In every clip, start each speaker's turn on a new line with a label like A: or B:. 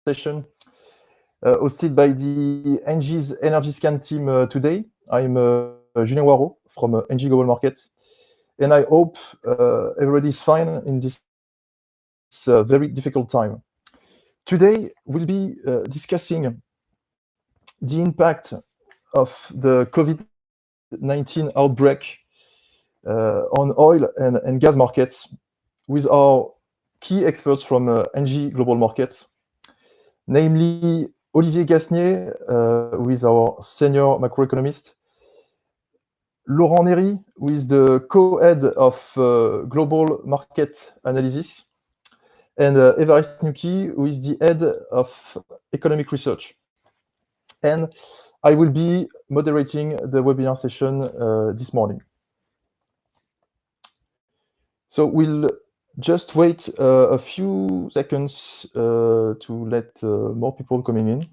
A: session hosted by the ENGIE's Energy Scan team today. I'm Julien Waro from ENGIE Global Markets, and I hope everybody's fine in this very difficult time. Today, we'll be discussing the impact of the COVID-19 outbreak on oil and gas markets with our key experts from ENGIE Global Markets, namely Olivier Gasnier, who is our senior macroeconomist, Laurent Néry, who is the co-head of Global Market Analysis, and Évariste Nouki, who is the head of Economic Research. And I will be moderating the webinar session this morning. So we'll just wait a few seconds to let more people coming in.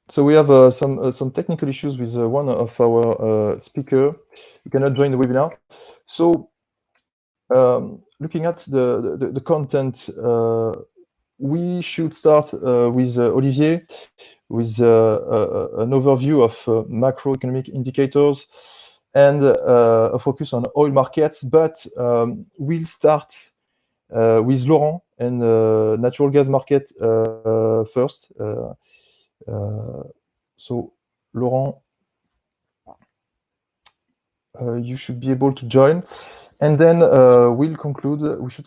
A: So we have some technical issues with one of our speaker. You cannot join the webinar. So looking at the content, we should start with Olivier with an overview of macroeconomic indicators and a focus on oil markets. But we'll start with Laurent and natural gas market first. So Laurent, you should be able to join, and then we should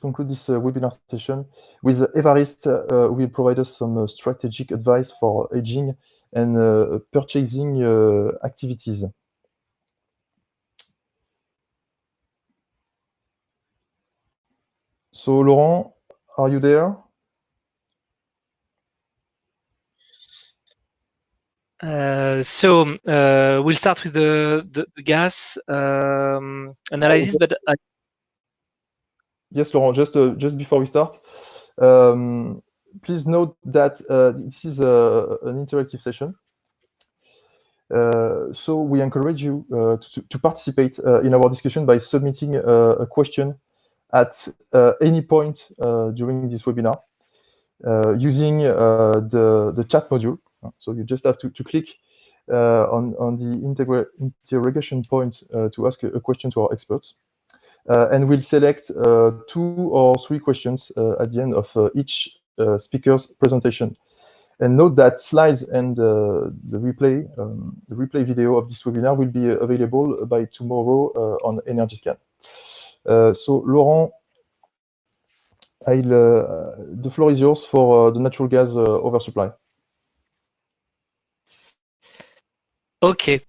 A: conclude this webinar session with Évariste, who will provide us some strategic advice for hedging and purchasing activities. So Laurent, are you there?
B: We'll start with the gas analysis, but
A: yes, Laurent. Just before we start, please note that this is an interactive session. So we encourage you to participate in our discussion by submitting a question at any point during this webinar using the chat module. So you just have to click on the interrogation point to ask a question to our experts. And we'll select 2 or 3 questions at the end of each speaker's presentation. And note that slides and the replay video of this webinar will be available by tomorrow on Energy Scan. So Laurent, the floor is yours for the natural gas oversupply.
B: Okay.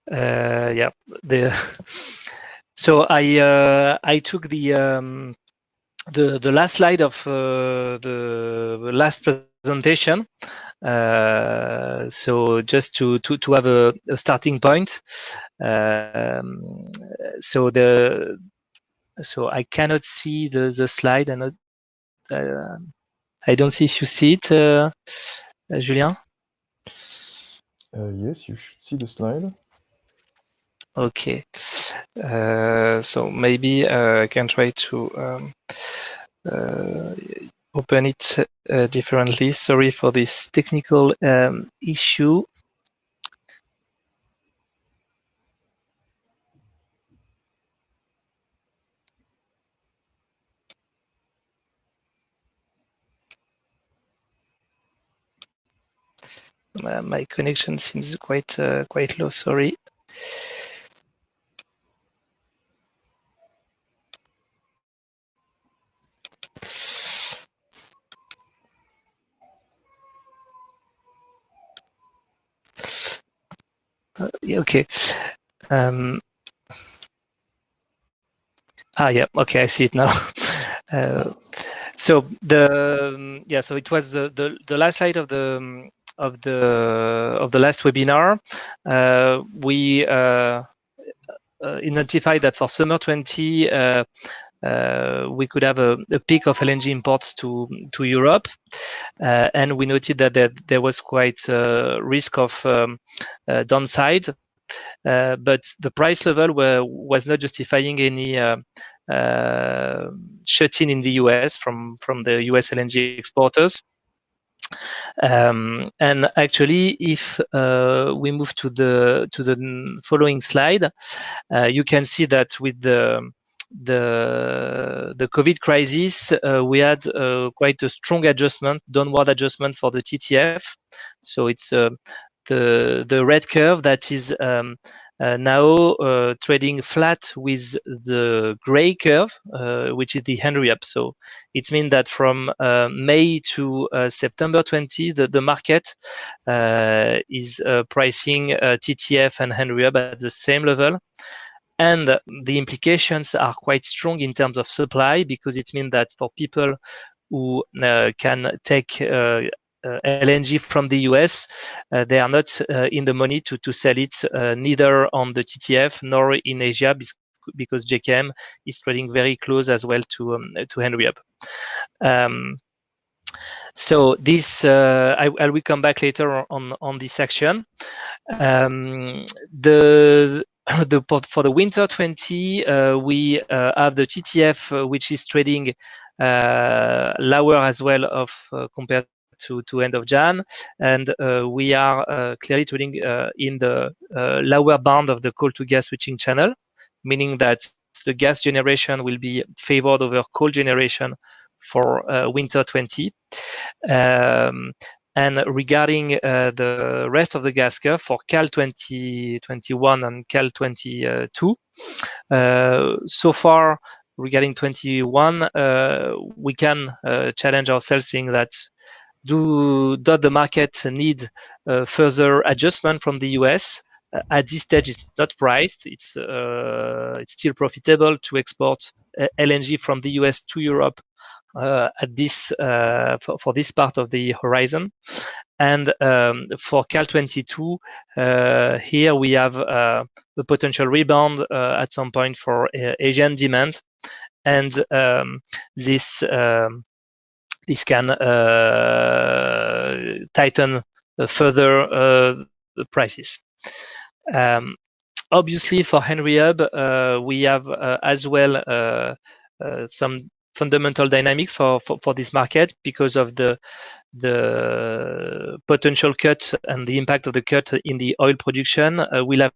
B: Yeah. So I took the last slide of the last presentation. So just to have a starting point. So I cannot see the slide, and I don't see if you see it, Julien.
A: Yes, you should see the slide.
B: Okay. So maybe I can try to open it differently. Sorry for this technical issue. my connection seems quite low. Sorry. Okay. Yeah. Okay, I see it now. So so it was the last slide of the last webinar. We identified that for summer 20 we could have a peak of LNG imports to Europe, and we noted that there was quite risk of downside. But the price level was not justifying any shut-in in the US from the US LNG exporters. And actually, if we move to the following slide, you can see that with the COVID crisis, we had quite a strong downward adjustment for the TTF. So it's the red curve that is now trading flat with the gray curve, which is the Henry Hub. So it means that from May to September 20, the market is pricing TTF and Henry Hub at the same level. And the implications are quite strong in terms of supply, because it means that for people who can take LNG from the US, they are not in the money to sell it neither on the TTF nor in Asia, because JKM is trading very close as well to Henry Hub. So this I will come back later on this section. For the winter 20, we have the TTF, which is trading lower as well of compared to end of Jan, and we are clearly trading in the lower bound of the coal to gas switching channel, meaning that the gas generation will be favored over coal generation for winter 20. And regarding the rest of the gas curve for Cal 2021 and Cal 22, so far regarding 21, we can challenge ourselves, saying that does the market need further adjustment from the US? At this stage, it's not priced. It's still profitable to export LNG from the US to Europe at this for this part of the horizon. And for Cal 22, here we have a potential rebound at some point for Asian demand, and this can tighten further the prices. Obviously, for Henry Hub, we have as well some fundamental dynamics for this market, because of the potential cut and the impact of the cut in the oil production will have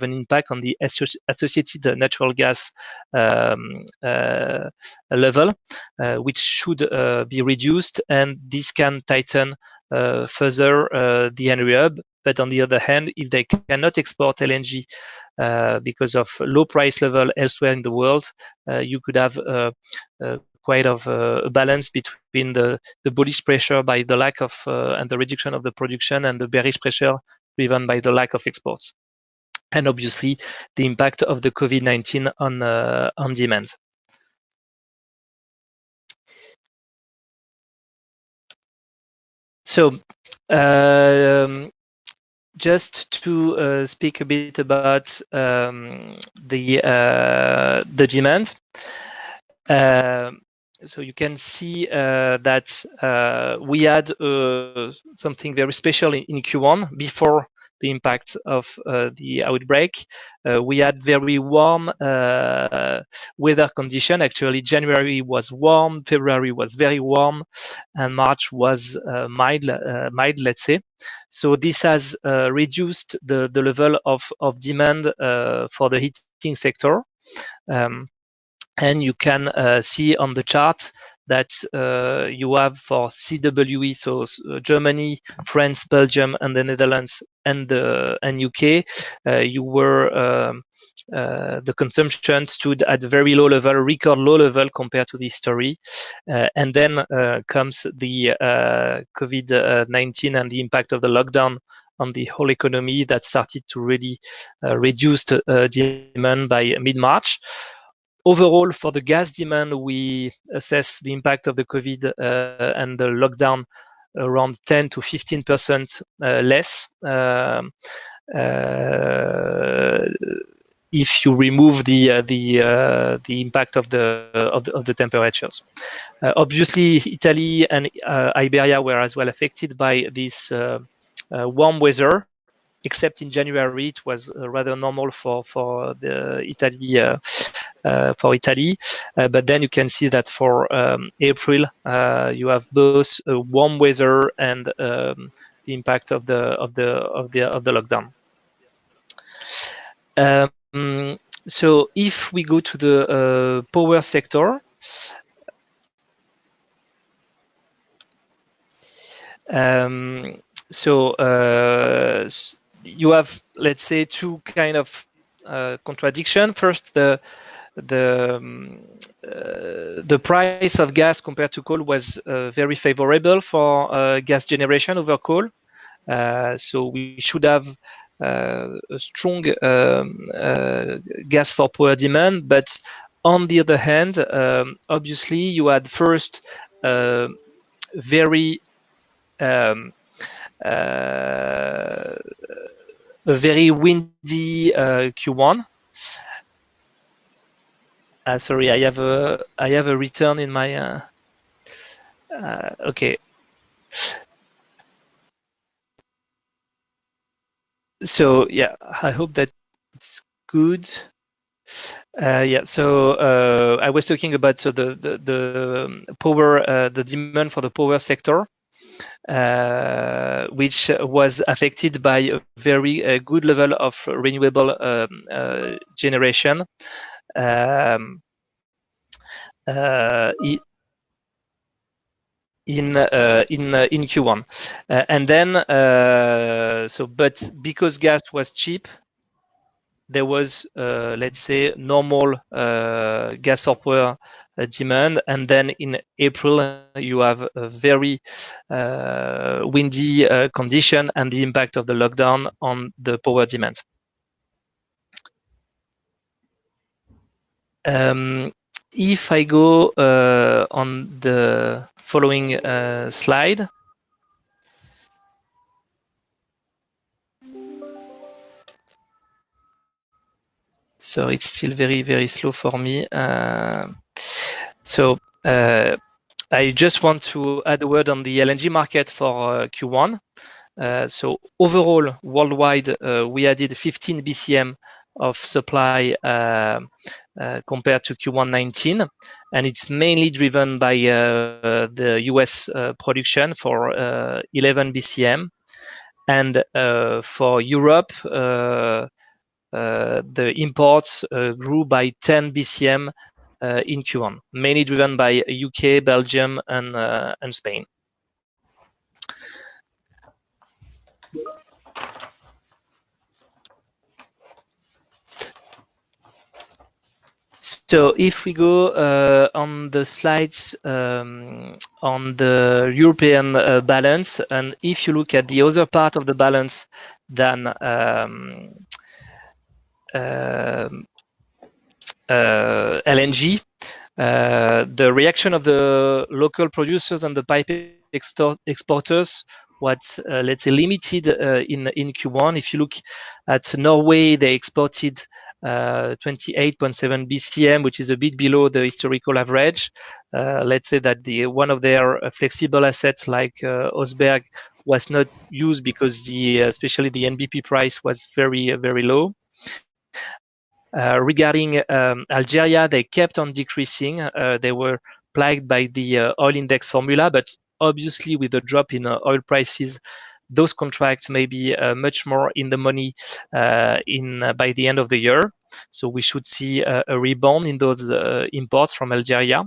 B: an impact on the associated natural gas level, which should be reduced, and this can tighten further the Henry Hub. But on the other hand, if they cannot export LNG because of low price level elsewhere in the world, you could have quite of a balance between the bullish pressure by the lack of and the reduction of the production, and the bearish pressure driven by the lack of exports, and obviously the impact of the COVID-19 on demand. So just to speak a bit about the demand. So you can see that we had something very special in Q1 before the impact of the outbreak. We had very warm weather condition. Actually, January was warm, February was very warm, and March was mild, let's say. So this has reduced the level of demand for the heating sector. And you can see on the chart that you have for CWE, so Germany, France, Belgium, and the Netherlands, and UK, you were the consumption stood at a very low level, record low level compared to the history. And then comes the COVID-19 and the impact of the lockdown on the whole economy that started to really reduce demand by mid-March. Overall, for the gas demand, we assess the impact of the COVID and the lockdown around 10 to 15% less. If you remove the impact of the temperatures. Obviously, Italy and Iberia were as well affected by this warm weather, except in January it was rather normal for the Italy. But then you can see that for April you have both warm weather and the impact of the lockdown. So if we go to the power sector, you have, let's say, two kind of contradiction. First, the price of gas compared to coal was very favorable for gas generation over coal. So we should have a strong gas for power demand, but on the other hand, obviously you had first very a very windy Q1. Sorry, I have a return in my. Okay. So yeah, I hope that it's good. Yeah. So I was talking about the power, the demand for the power sector, which was affected by a very good level of renewable generation. In Q1, and then but because gas was cheap, there was let's say normal gas for power demand, and then in April you have a very windy condition and the impact of the lockdown on the power demand. If I go on the following slide. So it's still very, very slow for me. So I just want to add a word on the LNG market for Q1. So overall, worldwide, we added 15 BCM of supply compared to Q1 19, and it's mainly driven by the US production for 11 BCM, and for Europe the imports grew by 10 BCM in Q1, mainly driven by UK, Belgium, and Spain. So if we go on the slides on the European balance, and if you look at the other part of the balance than LNG, the reaction of the local producers and the pipe exporters was, let's say, limited in Q1. If you look at Norway, they exported 28.7 BCM, which is a bit below the historical average. Let's say that one of their flexible assets, like Osberg, was not used because especially the NBP price was very, very low. Regarding Algeria, they kept on decreasing. They were plagued by the oil index formula, but obviously with the drop in oil prices, those contracts may be much more in the money by the end of the year. So we should see a rebound in those imports from Algeria.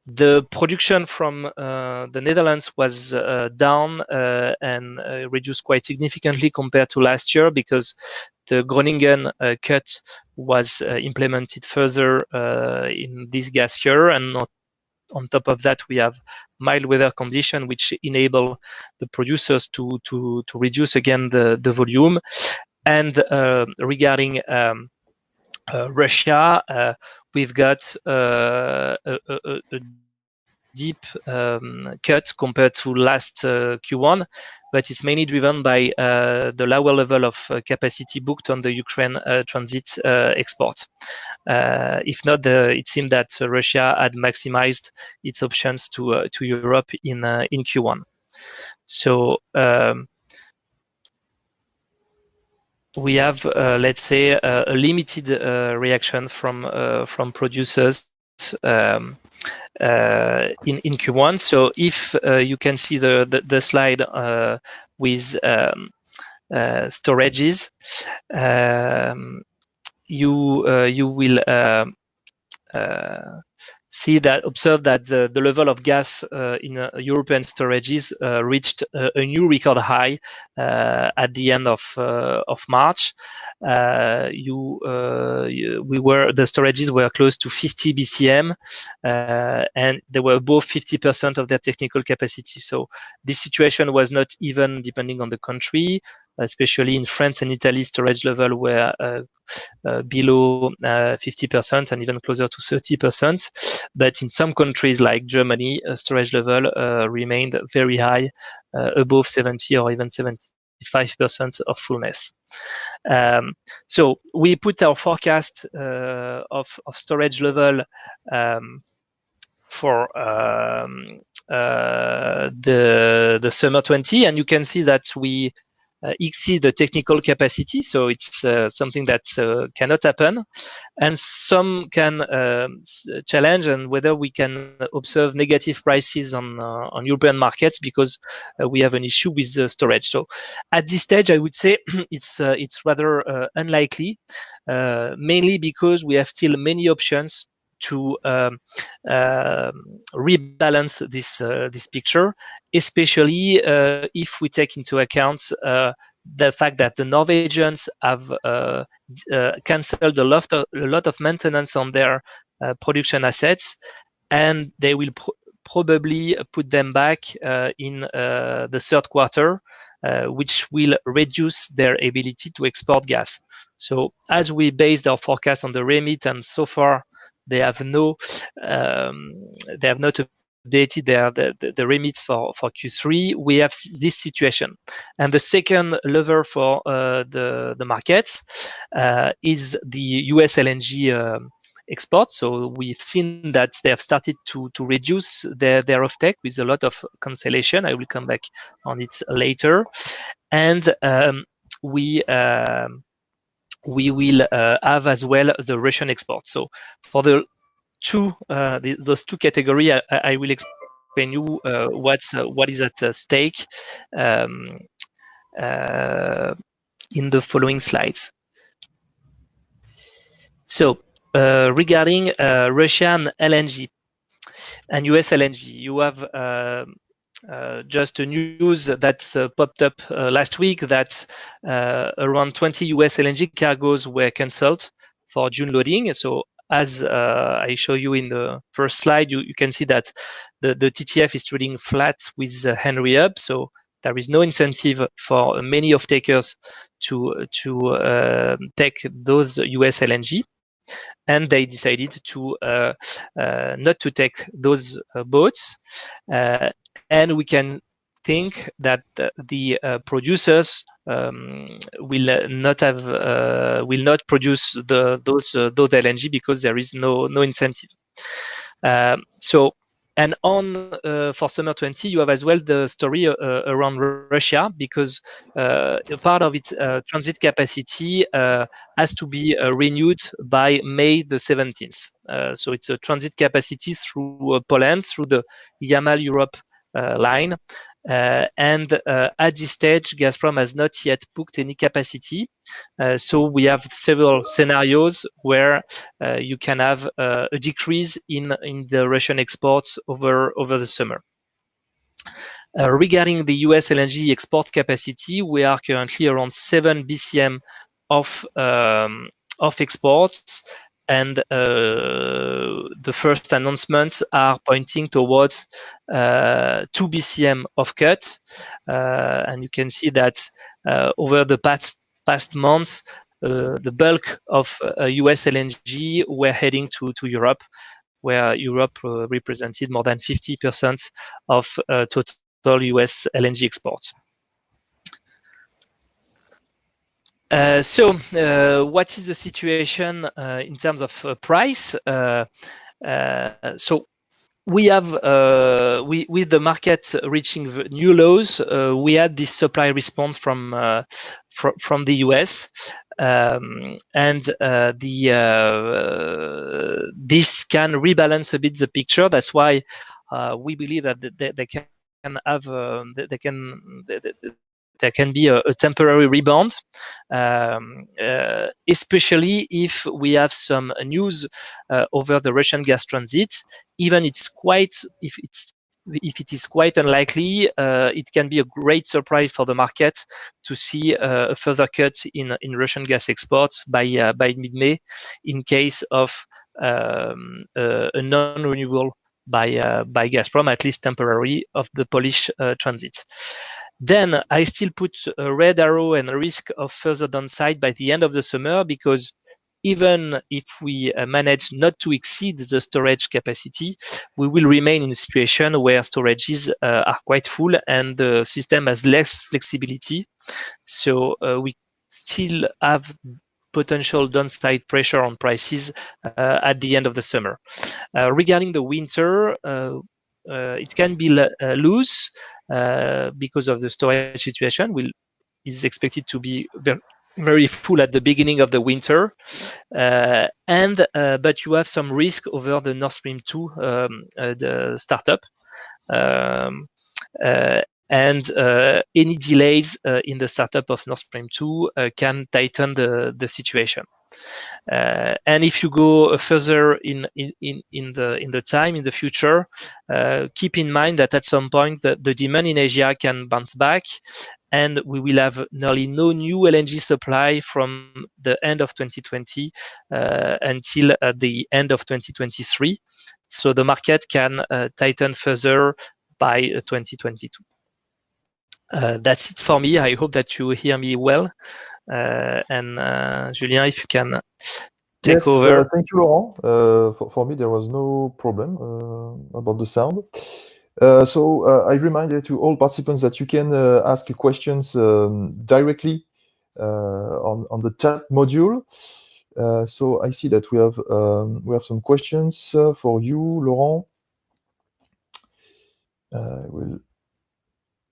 B: The production from the Netherlands was down and reduced quite significantly compared to last year because the Groningen cut was implemented further in this gas year, and on top of that, we have mild weather condition, which enable the producers to reduce again the volume. And regarding Russia, we've got a deep cut compared to last Q1, but it's mainly driven by the lower level of capacity booked on the Ukraine transit export. If not, it seemed that Russia had maximized its options to Europe in Q1. So we have, let's say, a limited reaction from producers in Q1. So if you can see the slide with storages, you will observe that the level of gas in European storages reached a new record high at the end of March. The storages were close to 50 BCM, and they were above 50% of their technical capacity. So this situation was not even depending on the country, especially in France and Italy. Storage level were below 50% and even closer to 30%. But in some countries like Germany, storage level remained very high, above 70 or even 75% of fullness. So we put our forecast of storage level for the summer 20, and you can see that we exceed the technical capacity, so it's something that cannot happen. And some can challenge and whether we can observe negative prices on European markets because we have an issue with storage. So at this stage, I would say it's rather unlikely, mainly because we have still many options to rebalance this picture, especially if we take into account the fact that the Norwegians have cancelled a lot of maintenance on their production assets, and they will probably put them back in the third quarter, which will reduce their ability to export gas. So as we based our forecast on the remit, and so far they have not updated the remits for Q3. We have this situation, and the second lever for the markets is the US LNG export. So we've seen that they have started to reduce their offtake with a lot of cancellation. I will come back on it later, and we will have as well the Russian export. So for the those two categories, I will explain you what is at stake in the following slides. So regarding Russian LNG and US LNG, you have just a news that popped up last week that around 20 US LNG cargoes were cancelled for June loading. So as I show you in the first slide, you can see that the TTF is trading flat with Henry Hub. So there is no incentive for many off-takers to take those US LNG. And they decided to not to take those boats. And we can think that the producers will not produce those LNG because there is no incentive. So, and on for summer 20, you have as well the story around Russia, because a part of its transit capacity has to be renewed by May the 17th. So it's a transit capacity through Poland, through the Yamal Europe line, And at this stage, Gazprom has not yet booked any capacity. So we have several scenarios where you can have a decrease in the Russian exports over the summer. Regarding the US LNG export capacity, we are currently around 7 BCM of exports, and the first announcements are pointing towards 2 BCM of cut, and you can see that over the past months, the bulk of US LNG were heading to Europe, where Europe represented more than 50% of total US LNG exports. So what is the situation in terms of price? So we have, with the market reaching new lows, we had this supply response from the US, and this can rebalance a bit the picture. That's why we believe that they can have there can be a temporary rebound, especially if we have some news over the Russian gas transit. Even if it is quite unlikely, it can be a great surprise for the market to see a further cut in Russian gas exports by mid-May, in case of a non-renewal by Gazprom, at least temporary, of the Polish transit. Then I still put a red arrow and a risk of further downside by the end of the summer, because even if we manage not to exceed the storage capacity, we will remain in a situation where storages are quite full and the system has less flexibility. So we still have potential downside pressure on prices at the end of the summer. Regarding the winter, it can be loose because of the storage situation. Is expected to be very full at the beginning of the winter, but you have some risk over the Nord Stream 2 the startup, and any delays in the startup of Nord Stream 2 can tighten the situation. And if you go further in the time in the future, keep in mind that at some point the demand in Asia can bounce back, and we will have nearly no new LNG supply from the end of 2020 until the end of 2023. So the market can tighten further by 2022. That's it for me. I hope that you hear me well. And Julien, if you can take over.
A: Thank you, Laurent. For me, there was no problem about the sound. So I remind to all participants that you can ask questions directly on the chat module. So I see that we have some questions for you, Laurent. I will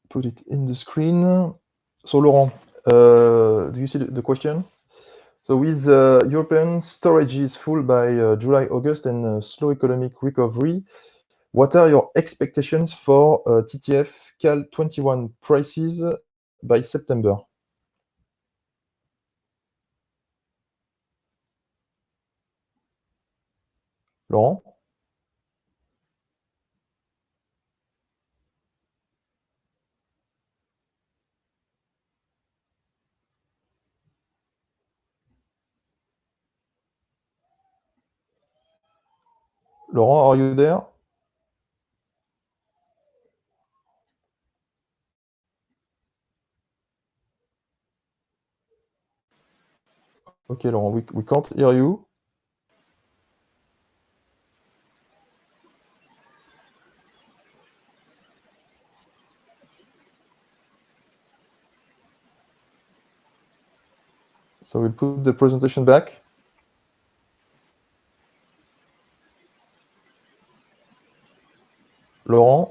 A: put it in the screen. So Laurent, do you see the question? So with European storages full by July, August, and slow economic recovery, what are your expectations for TTF Cal 21 prices by September? Laurent? Laurent, are you there? Okay, Laurent, we can't hear you. So we'll put the presentation back. Laurent?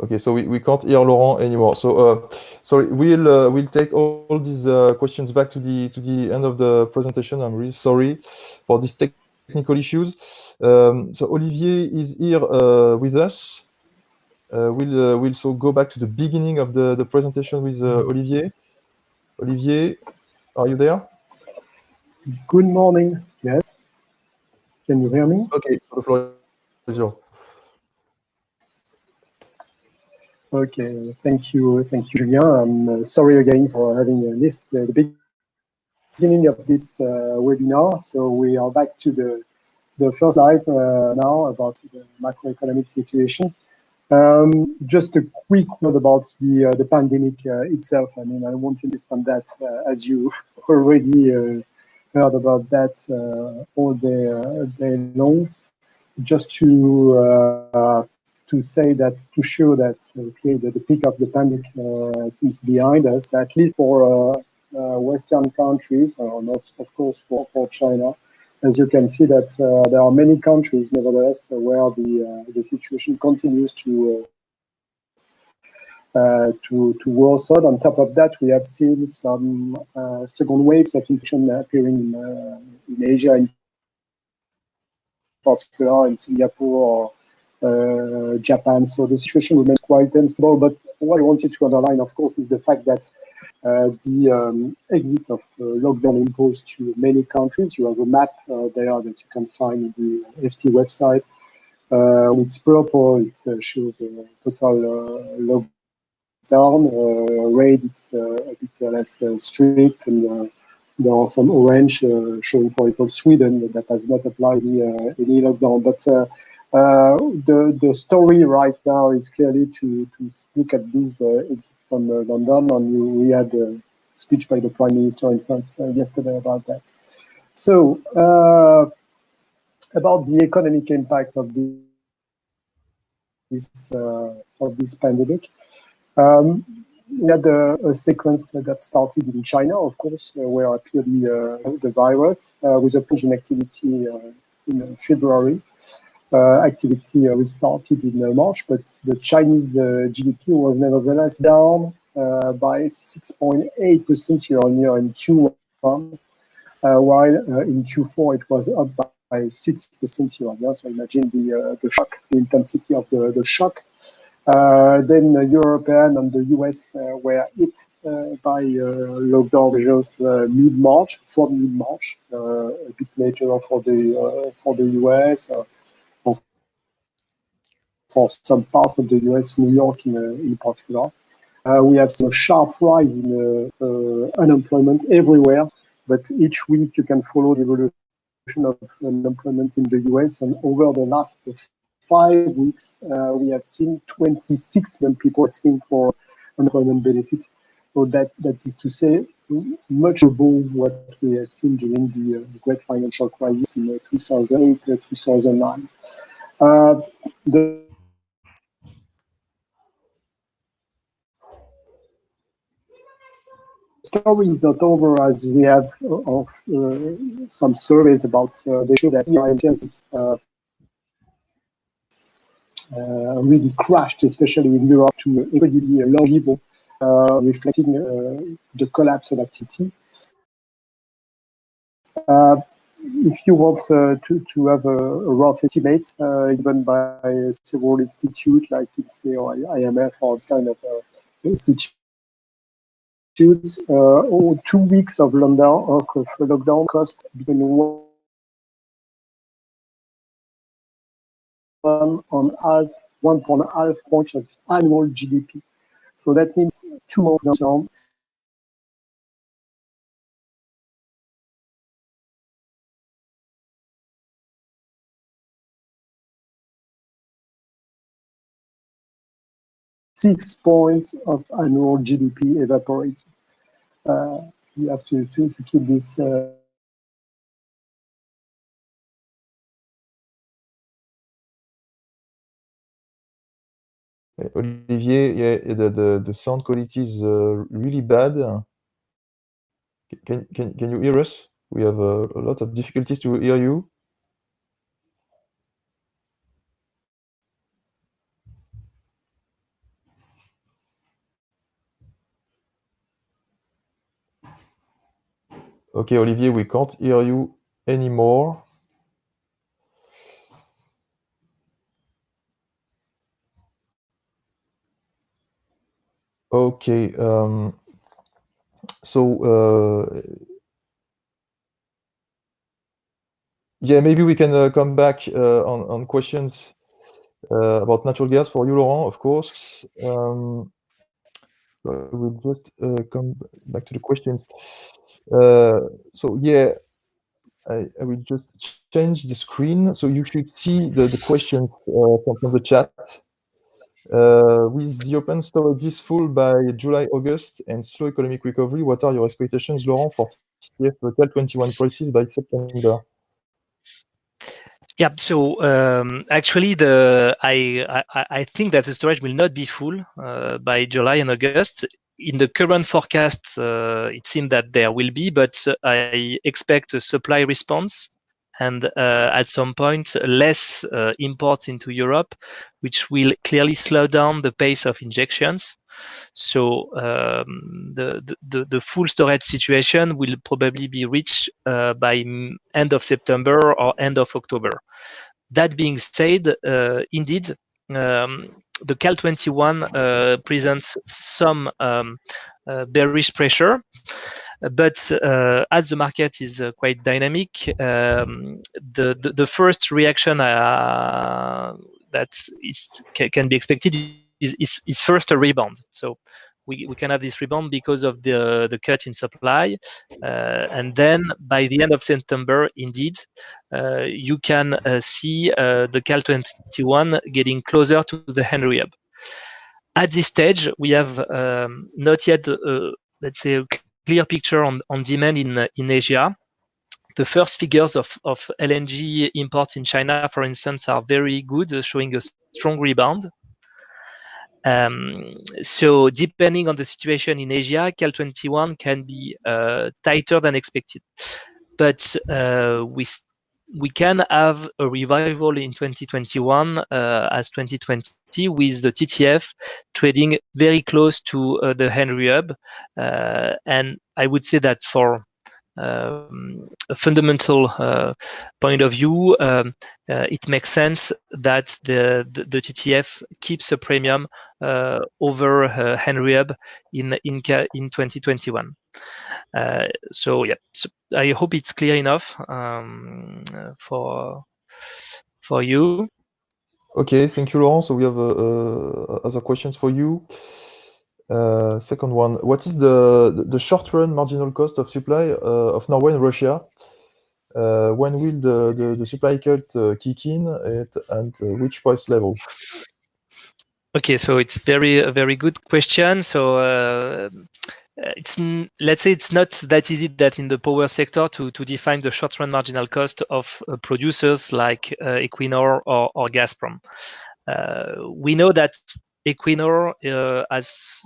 A: Okay, so we can't hear Laurent anymore. So sorry, we'll take all these questions back to the end of the presentation. I'm really sorry for this technical technical issues. So Olivier is here with us. We'll so go back to the beginning of the presentation with Olivier. Olivier, are you there?
C: Good morning. Yes. Can you hear me?
A: Okay, the floor is yours.
C: Okay. Thank you, Julien. I'm sorry again for having missed the beginning of this webinar. So we are back to the first slide now about the macroeconomic situation. Just a quick word about the pandemic itself. I mean, I won't insist on that, as you already heard about that all day long. Just to say that, to show that okay, the peak of the pandemic seems behind us, at least for Western countries, or not, of course, for China. As you can see that there are many countries, nevertheless, where the situation continues to worsen. On top of that, we have seen some second waves of infection appearing in Asia, in particular in Singapore or Japan. So the situation remains quite unstable. But what I wanted to underline, of course, is the fact that the exit of lockdown imposed to many countries. You have a map there that you can find in the FT website. It's purple. It shows a total lockdown. Red, it's a bit less strict, and there are some orange showing, for example, Sweden that has not applied any lockdown. But the story right now is clearly to look at this exit from London, and we had a speech by the Prime Minister in France yesterday about that. So about the economic impact of this pandemic. We had a sequence that started in China, of course, where appeared the virus with a push in activity in February. Activity restarted in March, but the Chinese GDP was nevertheless down by 6.8% year-on-year in Q1, while in Q4 it was up by 6% year-on-year. So imagine the shock, the intensity of the shock. Then European and the US were hit by lockdown measures mid-March, so mid-March, a bit later for the US, or for some part of the US, New York in particular. We have seen a sharp rise in unemployment everywhere, but each week you can follow the evolution of unemployment in the US, and over the last 5 weeks, we have seen 26 million people asking for unemployment benefit. So that is to say, much above what we had seen during the great financial crisis in 2008, 2009. The story is not over, as we have some surveys about they show that IMTS really crashed, especially in Europe, to a incredibly low level, reflecting the collapse of activity. If you want to have a rough estimate given by several institutes like INSEE or IMF or this kind of institutes, 2 weeks of lockdown cost between 1.5 points of annual GDP. So that means 2 months down. Six points of annual GDP evaporates. You have to keep this.
A: Olivier, yeah, the sound quality is really bad. Can you hear us? We have a lot of difficulties to hear you. Okay, Olivier, we can't hear you anymore. Okay. Yeah, maybe we can come back on questions about natural gas for you, Laurent, of course. We'll just come back to the questions. So yeah, I will just change the screen so you should see the questions from the chat. With the open storages full by July, August, and slow economic recovery, what are your expectations, Laurent, for TTF Cal 21 prices by September?
B: Yeah, so actually, I think that the storage will not be full by July and August. In the current forecast, it seems that there will be, but I expect a supply response and at some point less imports into Europe, which will clearly slow down the pace of injections. So the full storage situation will probably be reached by end of September or end of October. That being said, indeed, the Cal 21 presents some bearish pressure, but as the market is quite dynamic, the first reaction that can be expected is first a rebound. So we can have this rebound because of the cut in supply, and then by the end of September, indeed, you can see the Cal 21 getting closer to the Henry Hub. At this stage, we have not yet, let's say, a clear picture on demand in Asia. The first figures of LNG imports in China, for instance, are very good, showing a strong rebound. So depending on the situation in Asia, Cal 21 can be tighter than expected. But we can have a revival in 2021 as 2020 with the TTF trading very close to the Henry Hub. And I would say that for a fundamental point of view, it makes sense that the TTF keeps a premium over Henry Hub in 2021. So yeah, so I hope it's clear enough for you.
A: Okay, thank you, Laurent. So we have other questions for you. Second one, what is the short-run marginal cost of supply of Norway and Russia? When will the supply cut kick in and which price level?
B: Okay, so it's a very good question. So let's say it's not that easy that in the power sector to define the short-run marginal cost of producers like Equinor or Gazprom. We know that Equinor has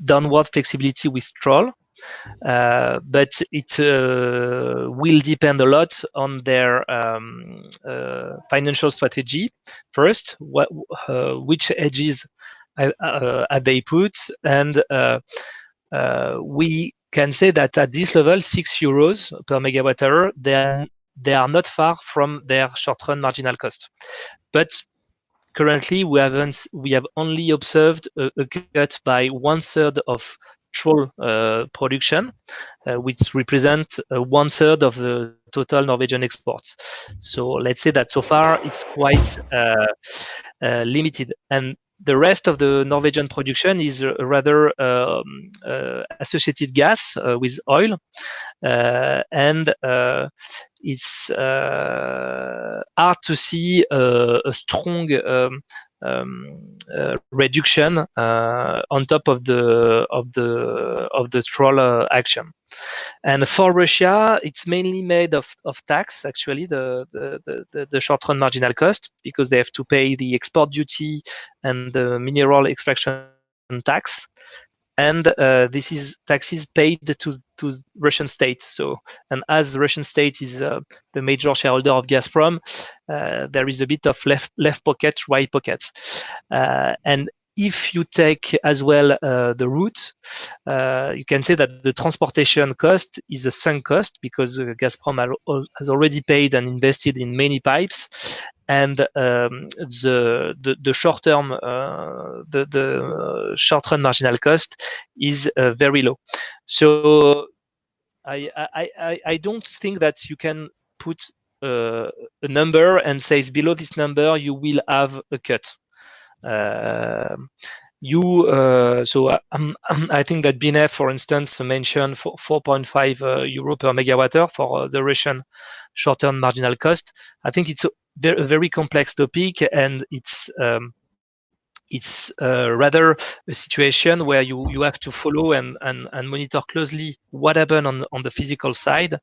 B: downward flexibility with Troll, but it will depend a lot on their financial strategy. First, which hedges they put, and we can say that at this level, €6 per megawatt hour, they are not far from their short-run marginal cost. But currently, we have only observed a cut by 1/3 of Troll production, which represents 1/3 of the total Norwegian exports. So let's say that so far it's quite limited, and the rest of the Norwegian production is rather associated gas with oil, and it's hard to see a strong reduction on top of the Troll action. And for Russia, it's mainly made of tax, actually, the short-run marginal cost, because they have to pay the export duty and the mineral extraction tax. And this is taxes paid to Russian state. So, and as the Russian state is the major shareholder of Gazprom, there is a bit of left pocket, right pocket. And if you take as well the route, you can say that the transportation cost is a sunk cost because Gazprom has already paid and invested in many pipes, and the short-term short-run marginal cost is very low. So I don't think that you can put a number and says below this number you will have a cut. I think that BNF, for instance, mentioned 4.5 euro per megawatt-hour for the Russian short-term marginal cost. I think it's a very complex topic, and it's rather a situation where you have to follow and monitor closely what happened on the physical side,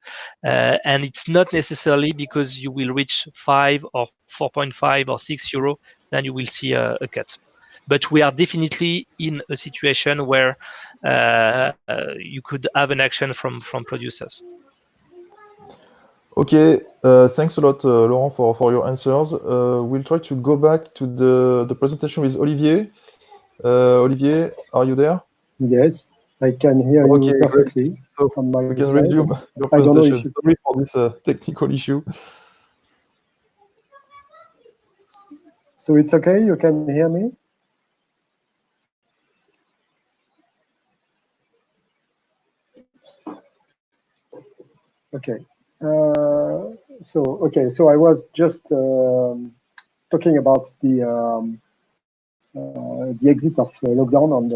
B: and it's not necessarily because you will reach 5 or 4.5 or 6 euro then you will see a cut. But we are definitely in a situation where you could have an action from producers.
A: Okay, thanks a lot, Laurent, for your answers. We'll try to go back to the presentation with Olivier. Olivier, are you there?
C: Yes, I can hear you perfectly.
A: So
C: on my
A: we can
C: side.
A: resume your
C: I don't know if
A: presentation. Sorry for this technical issue.
C: So it's okay, you can hear me? Okay. So I was just talking about the exit of lockdown, and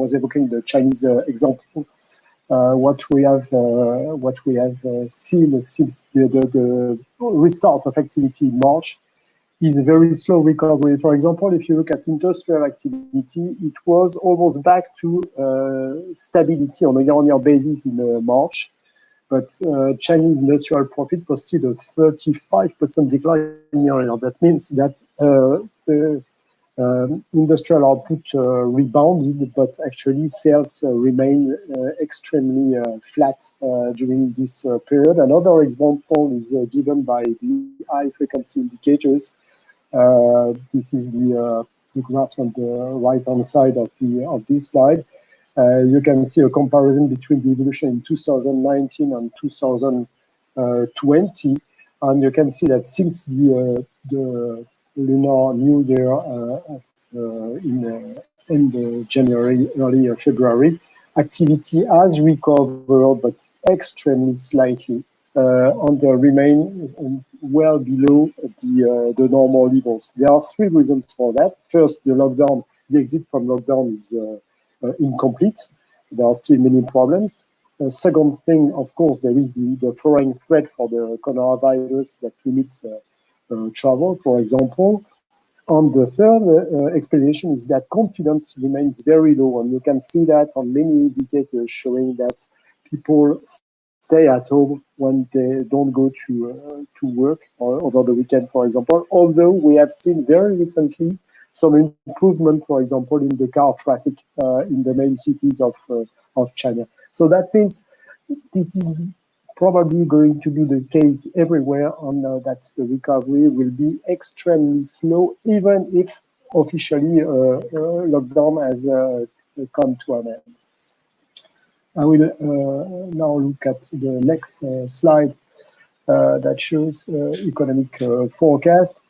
C: was evoking the Chinese example. What we have seen since the restart of activity in March is a very slow recovery. For example, if you look at industrial activity, it was almost back to stability on a year-on-year basis in March. But Chinese industrial profit posted a 35% decline year-on-year. That means that industrial output rebounded, but actually sales remain extremely flat during this period. Another example is given by the high frequency indicators. This is the graphs on the right-hand side of this slide. You can see a comparison between the evolution in 2019 and 2020, and you can see that since the Lunar New Year in end January, early February, activity has recovered, but extremely slightly, and remain well below the normal levels. There are three reasons for that. First, the exit from lockdown is incomplete. There are still many problems. Second thing, of course, there is the foreign threat for the coronavirus that limits travel, for example. And the third explanation is that confidence remains very low, and you can see that on many indicators showing that people stay at home when they don't go to work or over the weekend, for example. Although we have seen very recently some improvement, for example, in the car traffic in the main cities of China. So that means it is probably going to be the case everywhere, and that the recovery will be extremely slow, even if officially lockdown has come to an end. I will now look at the next slide that shows economic forecast.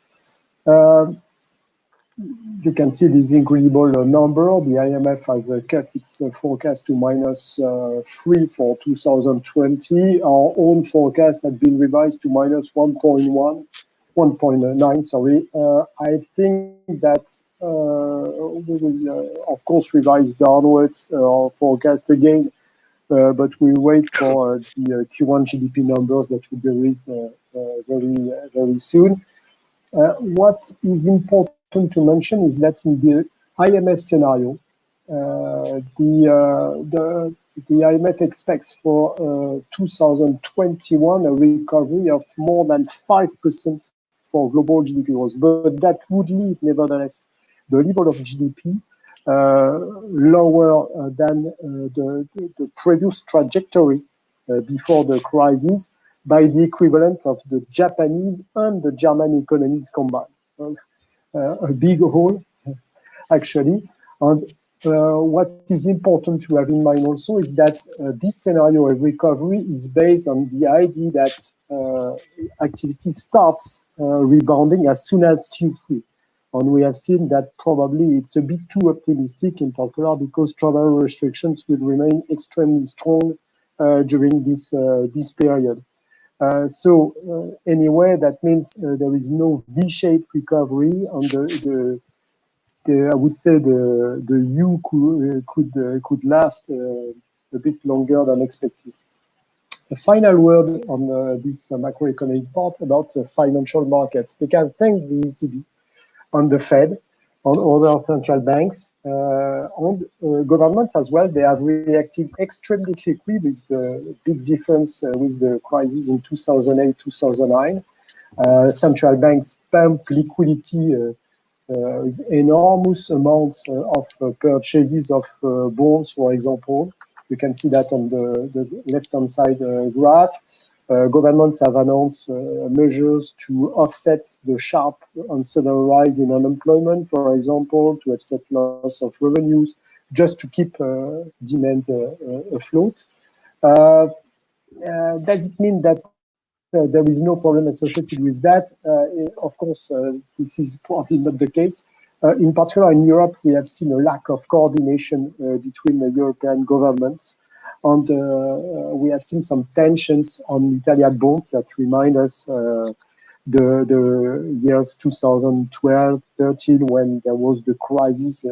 C: You can see this incredible number. The IMF has cut its forecast to -3 for 2020. Our own forecast had been revised to -1.9. Sorry. I think that we will, of course, revise downwards our forecast again, but we wait for the Q1 GDP numbers that will be released very soon. What is important to mention is that in the IMF scenario, the IMF expects for 2021 a recovery of more than 5% for global GDP growth, but that would leave, nevertheless, the level of GDP lower than the previous trajectory before the crisis by the equivalent of the Japanese and the German economies combined. A big hole, actually. And what is important to have in mind also is that this scenario of recovery is based on the idea that activity starts rebounding as soon as Q3. And we have seen that probably it's a bit too optimistic in particular because travel restrictions will remain extremely strong during this period. Anyway, that means there is no V-shaped recovery on the I would say the U could last a bit longer than expected. A final word on this macroeconomic part about financial markets. They can thank the ECB, on the Fed, on other central banks, on governments as well. They have reacted extremely quickly with the big difference with the crisis in 2008, 2009. Central banks pump liquidity with enormous amounts of purchases of bonds, for example. You can see that on the left-hand side graph. Governments have announced measures to offset the sharp and sudden rise in unemployment, for example, to offset loss of revenues, just to keep demand afloat. Does it mean that there is no problem associated with that? Of course, this is probably not the case. In particular, in Europe, we have seen a lack of coordination between the European governments. And we have seen some tensions on Italian bonds that remind us the years 2012, 13, when there was the crisis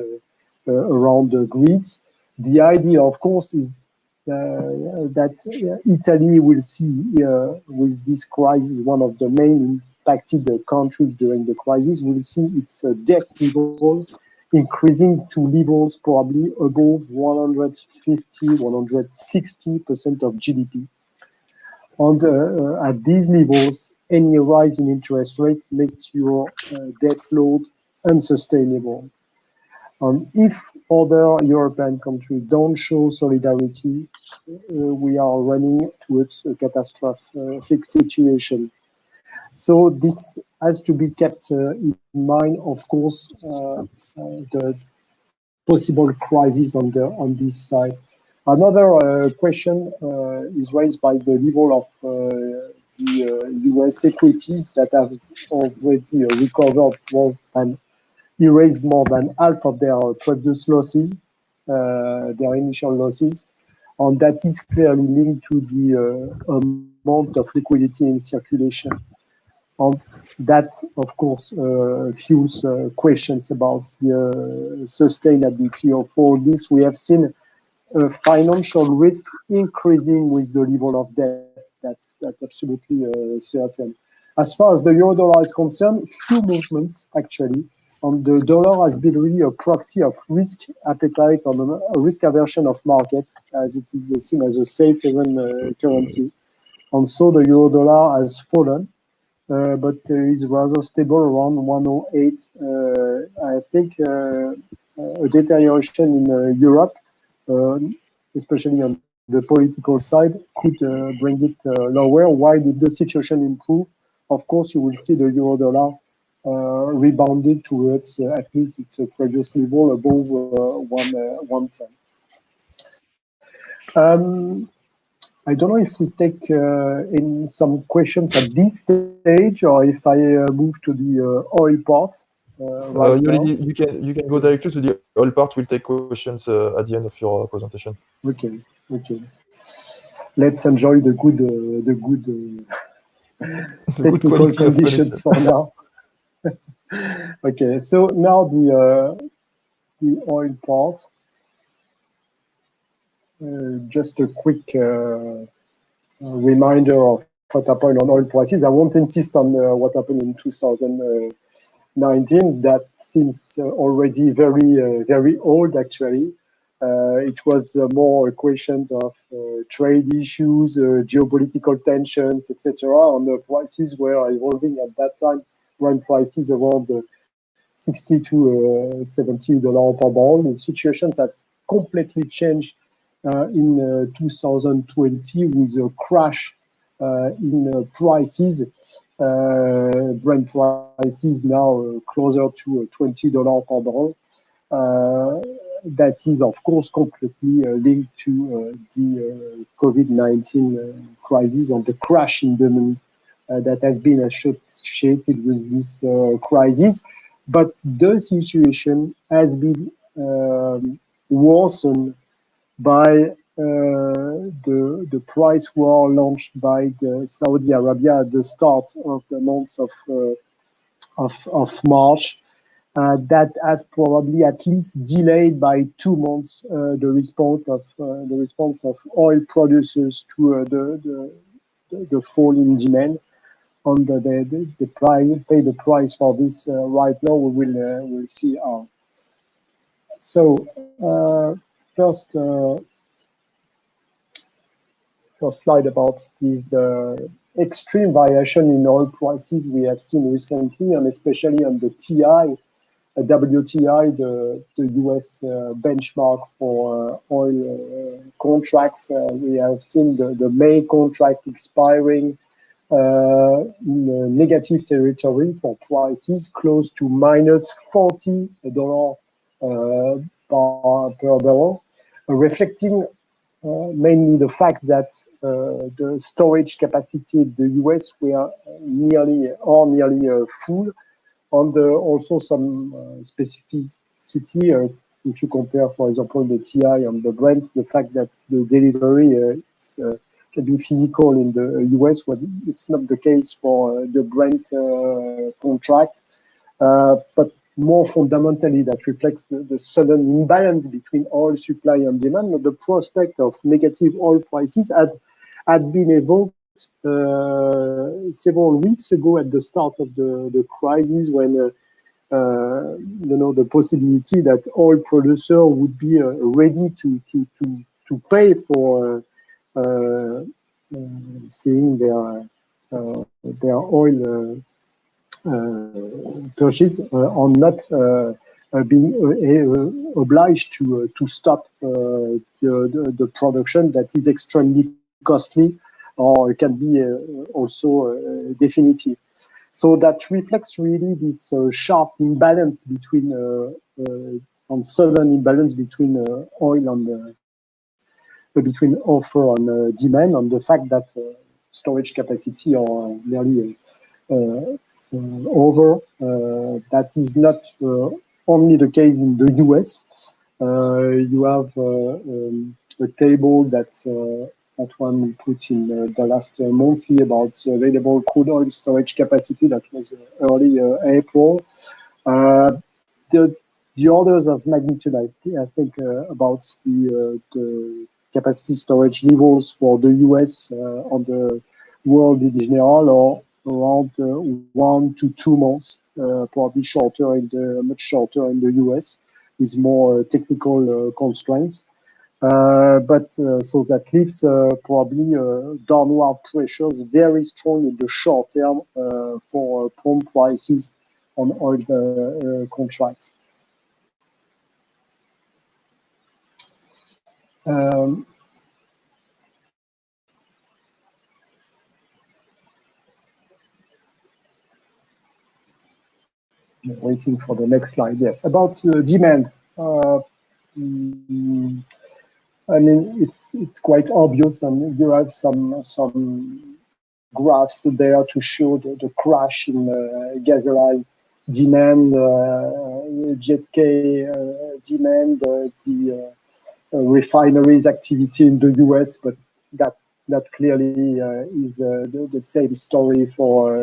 C: around Greece. The idea, of course, is that Italy will see with this crisis, one of the main impacted countries during the crisis, will see its debt level increasing to levels probably above 150, 160% of GDP. And at these levels, any rise in interest rates makes your debt load unsustainable. If other European countries don't show solidarity, we are running towards a catastrophic situation. So this has to be kept in mind, of course, the possible crisis on this side. Another question is raised by the level of the US equities that have already recovered more than erased more than half of their previous losses, their initial losses. And that is clearly linked to the amount of liquidity in circulation. And that, of course, fuels questions about the sustainability of all this. We have seen financial risks increasing with the level of debt. That's absolutely certain. As far as the euro dollar is concerned, few movements actually. And the dollar has been really a proxy of risk appetite on a risk aversion of markets, as it is seen as a safe haven currency. And so the euro dollar has fallen. But is rather stable around 108. I think a deterioration in Europe, especially on the political side, could bring it lower. Why did the situation improve? Of course, you will see the euro dollar rebounded towards at least its previous level above 110. I don't know if we take in some questions at this stage, or if I move to the oil part.
A: You can go directly to the oil part. We'll take questions at the end of your presentation.
C: Okay. Let's enjoy the good technical conditions for now. Okay, so now the oil part. Just a quick reminder of what happened on oil prices. I won't insist on what happened in 2019. That seems already very old, actually. It was more questions of trade issues, geopolitical tensions, etc. And the prices were evolving at that time, when prices around $60 to $70 per barrel. The situations that completely changed in 2020 with a crash in prices. Brent prices now closer to $20 per barrel. That is, of course, completely linked to the COVID-19 crisis and the crash in demand that has been associated with this crisis. But the situation has been worsened by the price war launched by Saudi Arabia at the start of the month of March. That has probably at least delayed by 2 months the response of oil producers to the fall in demand. On the price for this right now. We'll see how. So first slide about this extreme variation in oil prices we have seen recently, and especially on the WTI, the US benchmark for oil contracts. We have seen the May contract expiring in negative territory for prices, close to minus $40 per barrel, reflecting mainly the fact that the storage capacity in the US were nearly full. Also some specificity, if you compare, for example, the TI and the Brent, the fact that the delivery can be physical in the US, when it's not the case for the Brent contract. But more fundamentally, that reflects the sudden imbalance between oil supply and demand. The prospect of negative oil prices had been evoked several weeks ago at the start of the crisis, when the possibility that oil producer would be ready to pay for seeing their oil purchase or not being obliged to stop the production that is extremely costly, or it can be also definitive. So that reflects really this sharp imbalance between sudden imbalance between oil and between offer and demand, on the fact that storage capacity are nearly over. That is not only the case in the US. You have a table that one put in the last monthly about available crude oil storage capacity. That was early April. The orders of magnitude, I think about the capacity storage levels for the US on the world in general, or around 1 to 2 months, probably much shorter in the US, with more technical constraints. But so that leaves probably downward pressures very strong in the short term for prompt prices on oil contracts. Waiting for the next slide. Yes, about demand. I mean, it's quite obvious, and you have some graphs there to show the crash in gasoline demand, jet K demand, the refineries activity in the US, but that clearly is the same story for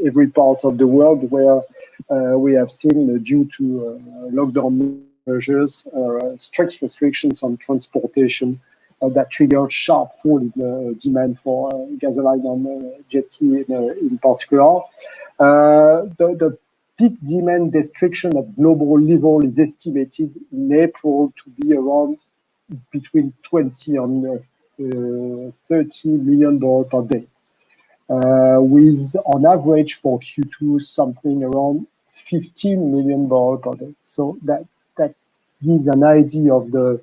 C: every part of the world, where we have seen, due to lockdown measures, strict restrictions on transportation, that triggered sharp fall in demand for gasoline and jet key in particular. The peak demand destruction at global level is estimated in April to be around between 20 and 30 million barrels per day, with on average for Q2 something around 15 million barrels per day. So that gives an idea of the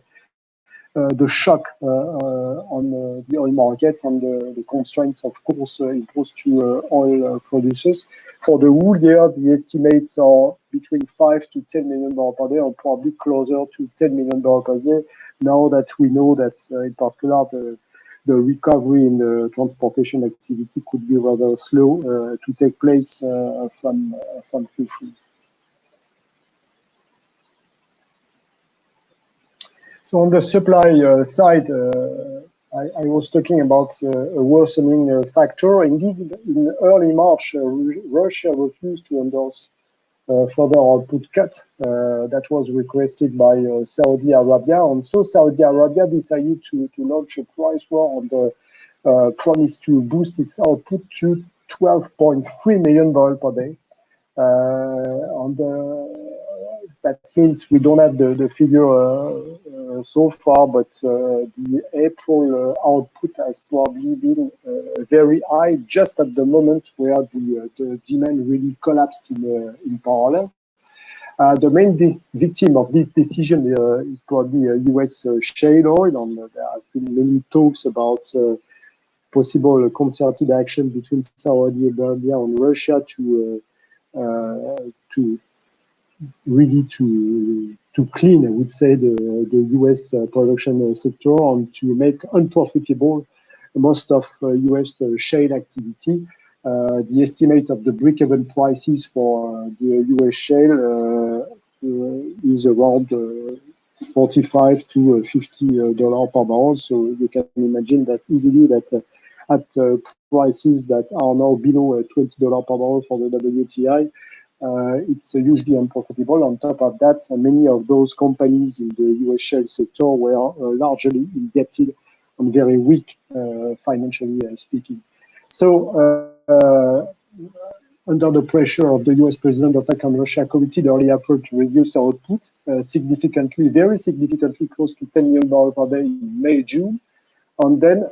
C: shock on the oil market and the constraints, of course, imposed to oil producers. For the whole year, the estimates are between 5 to 10 million barrels per day, or probably closer to 10 million barrels per day, now that we know that in particular the recovery in the transportation activity could be rather slow to take place from Q3. So on the supply side, I was talking about a worsening factor. Indeed, in early March, Russia refused to endorse further output cut that was requested by Saudi Arabia. And so Saudi Arabia decided to launch a price war on the promise to boost its output to 12.3 million barrels per day. That means we don't have the figure so far, but the April output has probably been very high just at the moment where the demand really collapsed in parallel. The main victim of this decision is probably US shale oil, and there have been many talks about possible concerted action between Saudi Arabia and Russia to really to clean, I would say, the US production sector and to make unprofitable most of US shale activity. The estimate of the break-even prices for the US shale is around $45 to $50 per barrel. So you can imagine that easily that at prices that are now below $20 per barrel for the WTI, it's hugely unprofitable. On top of that, many of those companies in the US shale sector were largely indebted and very weak financially speaking. So under the pressure of the US president, OPEC and Russia committed early April to reduce output significantly, very significantly, close to 10 million barrels per day in May, June. And then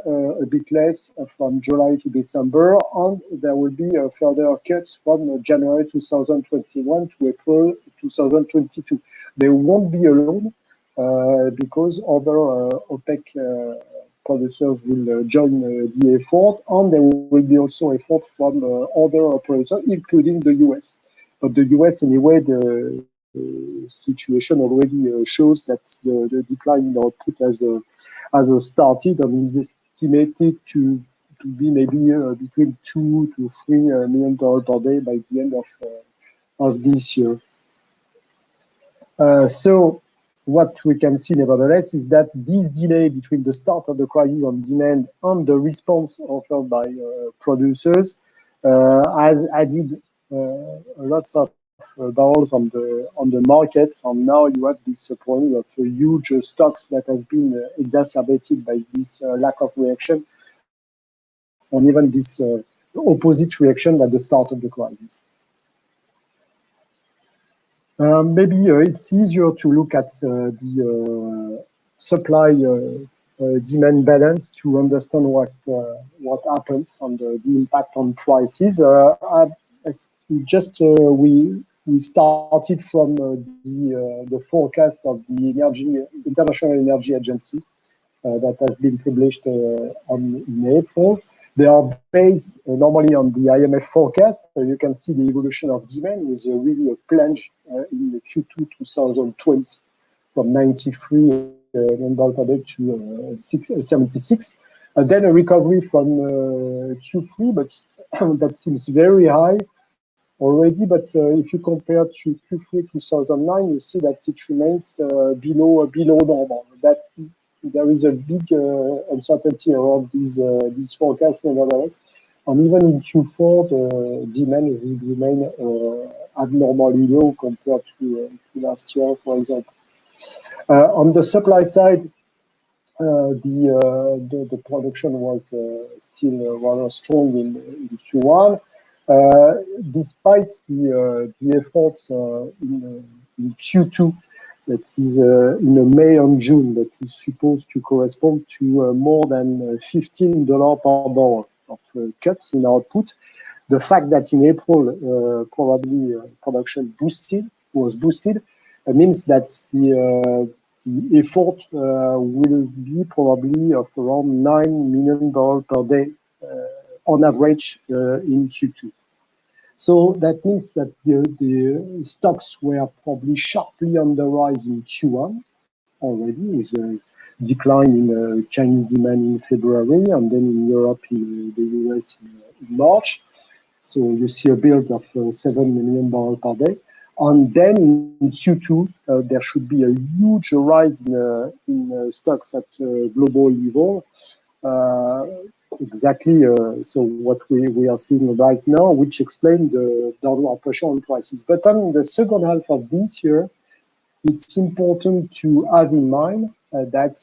C: a bit less from July to December, and there will be a further cuts from January 2021 to April 2022. They won't be alone because other OPEC producers will join the effort, and there will be also effort from other operators, including the US. But the US, anyway, the situation already shows that the decline in output has started and is estimated to be maybe between 2 to 3 million barrels per day by the end of this year. So what we can see nevertheless is that this delay between the start of the crisis on demand and the response offered by producers has added lots of barrels on the markets, and now you have this problem of huge stocks that has been exacerbated by this lack of reaction, and even this opposite reaction at the start of the crisis. Maybe it's easier to look at the supply demand balance to understand what happens on the impact on prices. We started from the forecast of the International Energy Agency that has been published in April. They are based normally on the IMF forecast. You can see the evolution of demand with really a plunge in Q2 2020 from 93 million barrels per day to 76. Then a recovery from Q3, but that seems very high already. But if you compare to Q3 2009, you see that it remains below normal. That there is a big uncertainty around these forecasts nevertheless. And even in Q4, the demand will remain abnormally low compared to last year, for example. On the supply side, the production was still rather strong in Q1. Despite the efforts in Q2, that is in May and June, that is supposed to correspond to more than $15 per barrel of cuts in output. The fact that in April probably production was boosted means that the effort will be probably of around 9 million barrels per day on average in Q2. So that means that the stocks were probably sharply on the rise in Q1 already, with decline in Chinese demand in February, and then in Europe, in the US in March. So you see a build of 7 million barrels per day. And then in Q2, there should be a huge rise in stocks at global level. So what we are seeing right now, which explains the downward pressure on prices. But in the second half of this year, it's important to have in mind that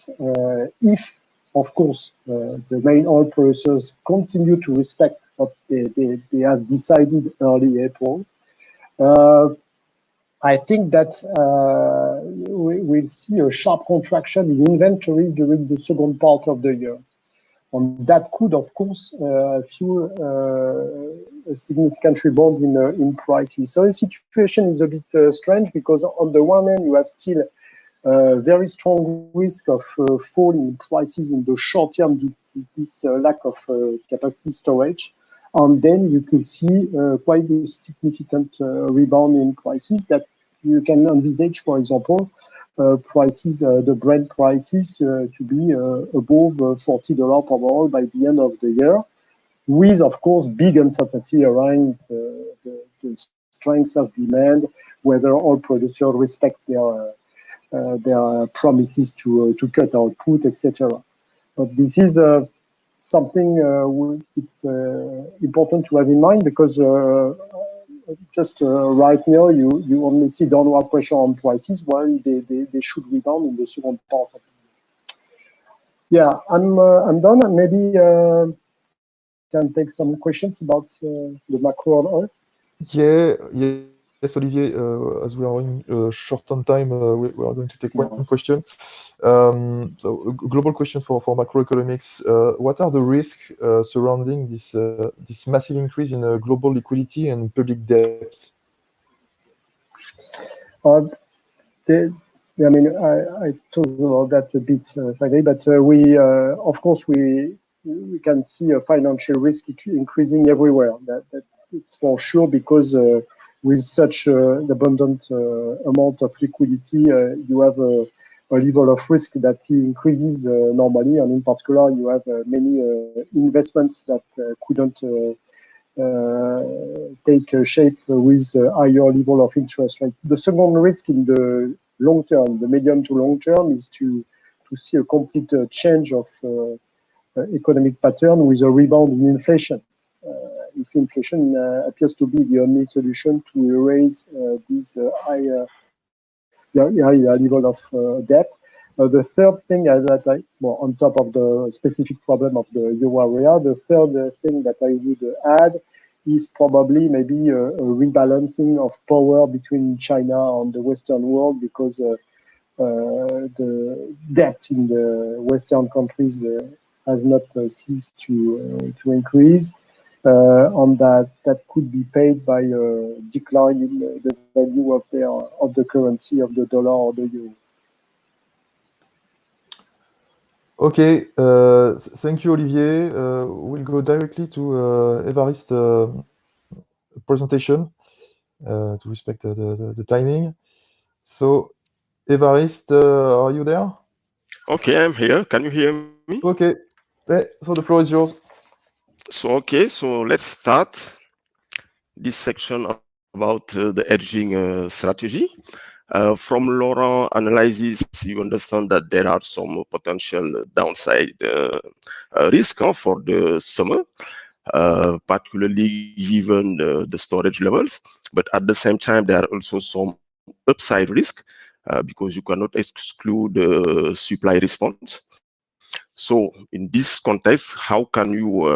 C: if, of course, the main oil producers continue to respect what they have decided early April, I think that we'll see a sharp contraction in inventories during the second part of the year. And that could, of course, fuel a significant rebound in prices. So the situation is a bit strange because on the one hand, you have still very strong risk of fall in prices in the short term due to this lack of capacity storage. And then you can see quite a significant rebound in prices that you can envisage, for example, prices, the Brent prices to be above $40 per barrel by the end of the year, with, of course, big uncertainty around the strength of demand, whether oil producers respect their promises to cut output, etc. But this is something it's important to have in mind because just right now you only see downward pressure on prices while they should rebound in the second part of it. Yeah, I'm done, and maybe can take some questions about the macro on oil.
A: Yes, Olivier, as we are in short on time, we are going to take one question. So, a global question for macroeconomics. What are the risks surrounding this massive increase in global liquidity and public debts?
C: I talked about that a bit, Friday, but of course, we can see a financial risk increasing everywhere. That it's for sure because with such an abundant amount of liquidity, you have a level of risk that increases normally, and in particular, you have many investments that couldn't take shape with a higher level of interest rate. The second risk in the long term, the medium to long term, is to see a complete change of economic pattern with a rebound in inflation. If inflation appears to be the only solution to erase this high level of debt. The third thing on top of the specific problem of the euro area, the third thing that I would add is probably maybe a rebalancing of power between China and the Western world because the debt in the Western countries has not ceased to increase. On that could be paid by a decline in the value of the currency of the dollar or the euro.
A: Okay, thank you, Olivier. We'll go directly to Évariste presentation to respect the timing. So, Évariste, are you there?
D: Okay, I'm here. Can you hear me?
A: Okay, so the floor is yours.
D: So let's start this section about the hedging strategy. From Laurent analysis, you understand that there are some potential downside risk for the summer, particularly given the storage levels. But at the same time, there are also some upside risk because you cannot exclude supply response. So in this context, how can you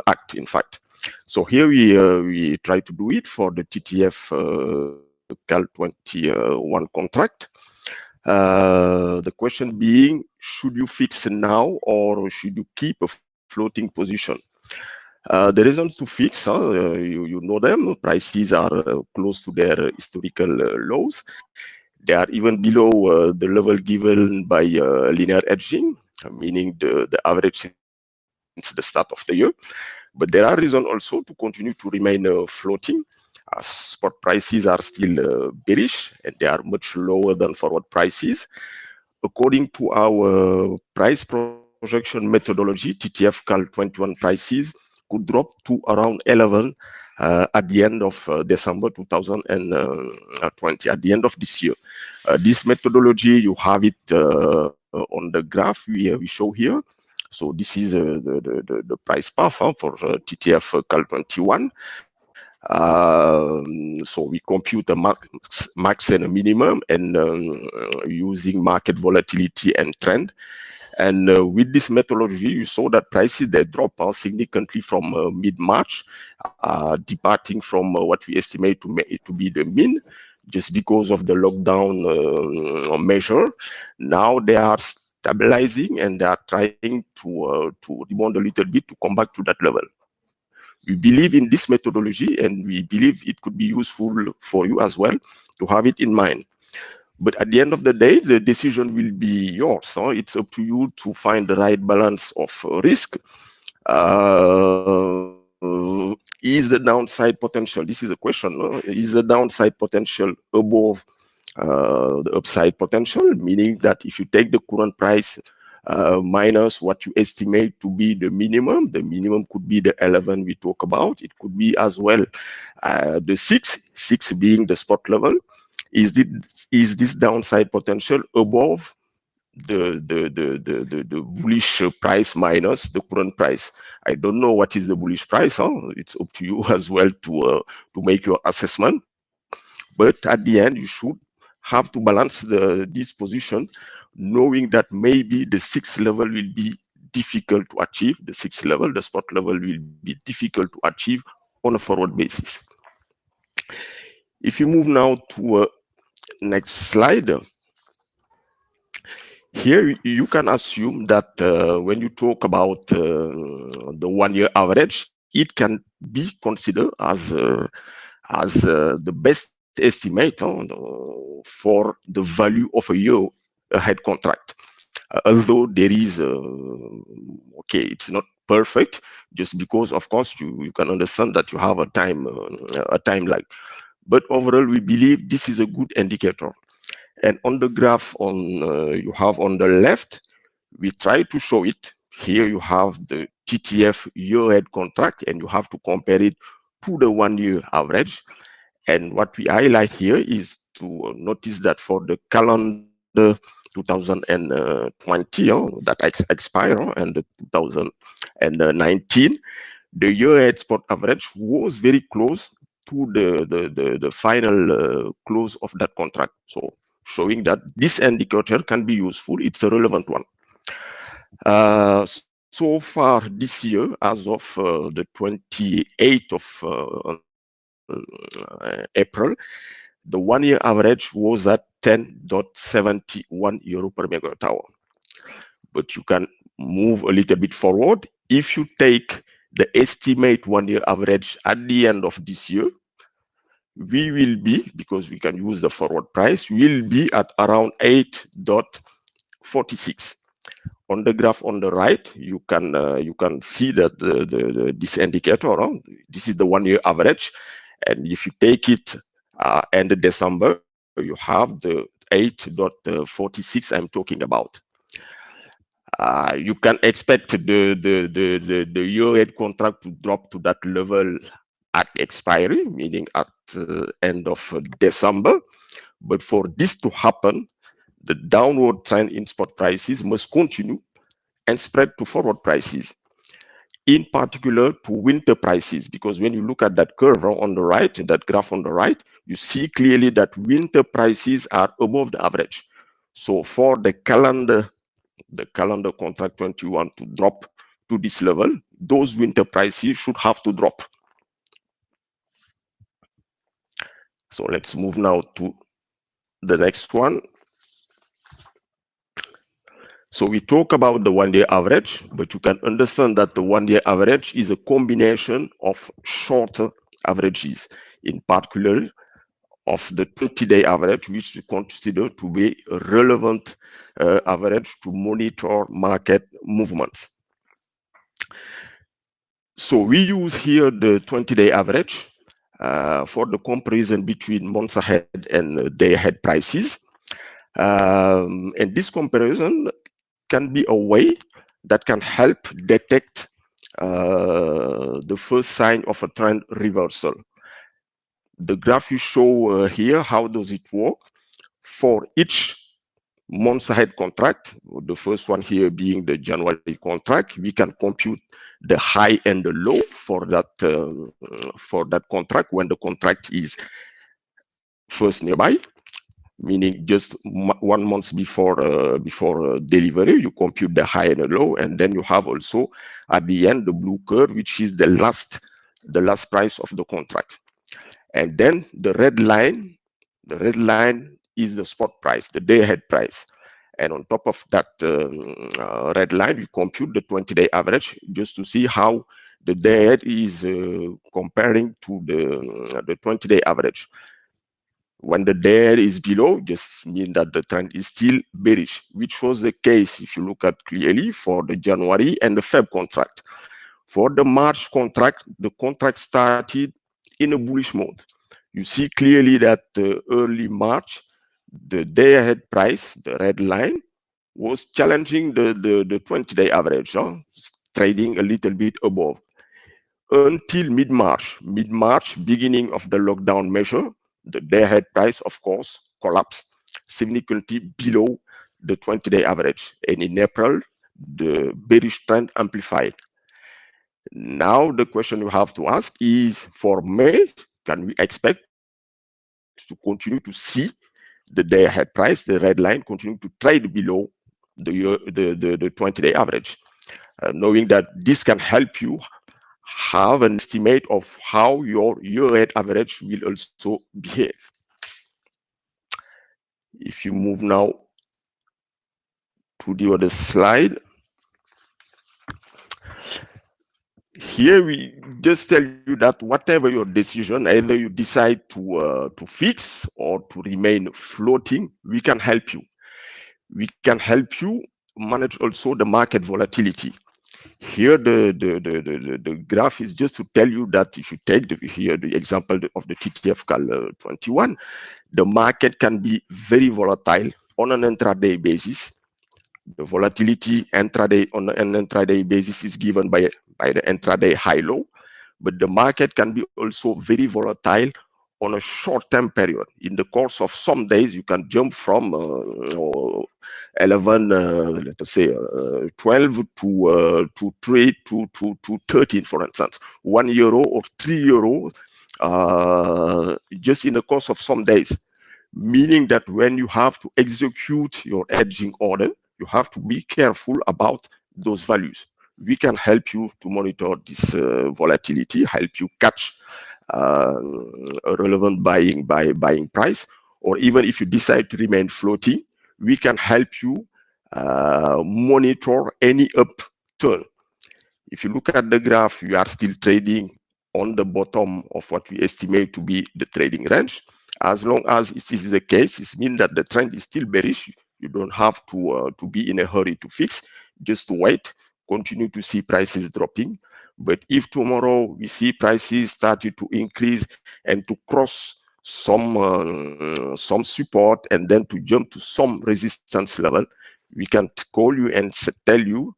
D: act, in fact? So here we try to do it for the TTF Cal 21 contract. The question being, should you fix now or should you keep a floating position? The reasons to fix, you know them, prices are close to their historical lows. They are even below the level given by linear hedging, meaning the average since the start of the year. But there are reasons also to continue to remain floating, as spot prices are still bearish and they are much lower than forward prices. according to our price projection methodology, TTF Cal 21 prices could drop to around 11 at the end of December 2020, at the end of this year. This methodology, you have it on the graph we show here. So this is the price path for TTF Cal 21. So we compute a max and a minimum, and using market volatility and trend. And with this methodology, you saw that prices, they drop significantly from mid-March, departing from what we estimate to be the mean, just because of the lockdown measure. Now they are stabilizing, and they are trying to rebound a little bit to come back to that level. We believe in this methodology, and we believe it could be useful for you as well to have it in mind. But at the end of the day, the decision will be yours. So it's up to you to find the right balance of risk. Is the downside potential, this is a question, no? Is the downside potential above the upside potential? Meaning that if you take the current price minus what you estimate to be the minimum could be the 11 we talk about. It could be as well the 6 being the spot level. Is this downside potential above the bullish price minus the current price? I don't know what is the bullish price. It's up to you as well to make your assessment. But at the end, you should have to balance this position, knowing that maybe the 6 level will be difficult to achieve. The 6 level, the spot level, will be difficult to achieve on a forward basis. If you move now to next slide. Here you can assume that when you talk about the 1-year average, it can be considered as the best estimate for the value of a year ahead contract. Although there is okay, it's not perfect, just because of course you can understand that you have a time lag. But overall, we believe this is a good indicator. And on the graph you have on the left, we try to show it. Here you have the TTF year-ahead contract, and you have to compare it to the 1-year average. And what we highlight here is to notice that for the calendar 2020 that expire and the 2019, the year-ahead spot average was very close to the final close of that contract. So showing that this indicator can be useful. It's a relevant one. So far this year, as of the 28th of April, the 1-year average was at 10.71 euro per megawatt hour. But you can move a little bit forward. If you take the estimate 1-year average at the end of this year, we will be, because we can use the forward price, will be at around 8.46. On the graph on the right, you can see that this indicator, this is the 1-year average, and if you take it end of December, you have the 8.46 I'm talking about. You can expect the year-ahead contract to drop to that level at expiry, meaning at the end of December. But for this to happen, the downward trend in spot prices must continue and spread to forward prices, in particular to winter prices, because when you look at that curve on the right, that graph on the right, you see clearly that winter prices are above the average. So for the calendar contract 21 to drop to this level, those winter prices should have to drop. So let's move now to the next one. So we talk about the 1-year average, but you can understand that the 1-year average is a combination of shorter averages, in particular of the 20-day average, which we consider to be a relevant average to monitor market movements. So we use here the 20-day average for the comparison between months ahead and day ahead prices. And this comparison can be a way that can help detect the first sign of a trend reversal. The graph you show here, how does it work? For each months ahead contract, the first one here being the January contract, we can compute the high and the low for that contract when the contract is first nearby, meaning just 1 month before delivery. You compute the high and the low, and then you have also at the end the blue curve, which is the last price of the contract. And then the red line is the spot price, the day ahead price. And on top of that red line, we compute the 20-day average just to see how the day ahead is comparing to the 20-day average. When the day ahead is below, just mean that the trend is still bearish, which was the case if you look at clearly for the January and the Feb contract. For the March contract, the contract started in a bullish mode. You see clearly that early March, the day ahead price, the red line, was challenging the 20-day average, trading a little bit above. Until mid-March, beginning of the lockdown measure, the day ahead price, of course, collapsed significantly below the 20-day average. And in April, the bearish trend amplified. Now, the question you have to ask is, for May, can we expect to continue to see the day ahead price, the red line, continue to trade below the 20-day average? Knowing that this can help you have an estimate of how your year-ahead average will also behave. If you move now to the other slide, here we just tell you that whatever your decision, either you decide to fix or to remain floating, we can help you. We can help you manage also the market volatility. Here, the graph is just to tell you that if you take the example of the TTF Cal 21, the market can be very volatile on an intraday basis. The volatility intraday on an intraday basis is given by the intraday high-low, but the market can be also very volatile on a short-term period. In the course of some days, you can jump from 11, let us say 12 to 3 to 13, for instance, €1 or €3, just in the course of some days. Meaning that when you have to execute your hedging order, you have to be careful about those values. We can help you to monitor this volatility, help you catch a relevant buying price, or even if you decide to remain floating, we can help you monitor any upturn. If you look at the graph, you are still trading on the bottom of what we estimate to be the trading range. As long as this is the case, it means that the trend is still bearish. You don't have to be in a hurry to fix, just wait, continue to see prices dropping. But if tomorrow we see prices started to increase and to cross some support and then to jump to some resistance level, we can call you and tell you,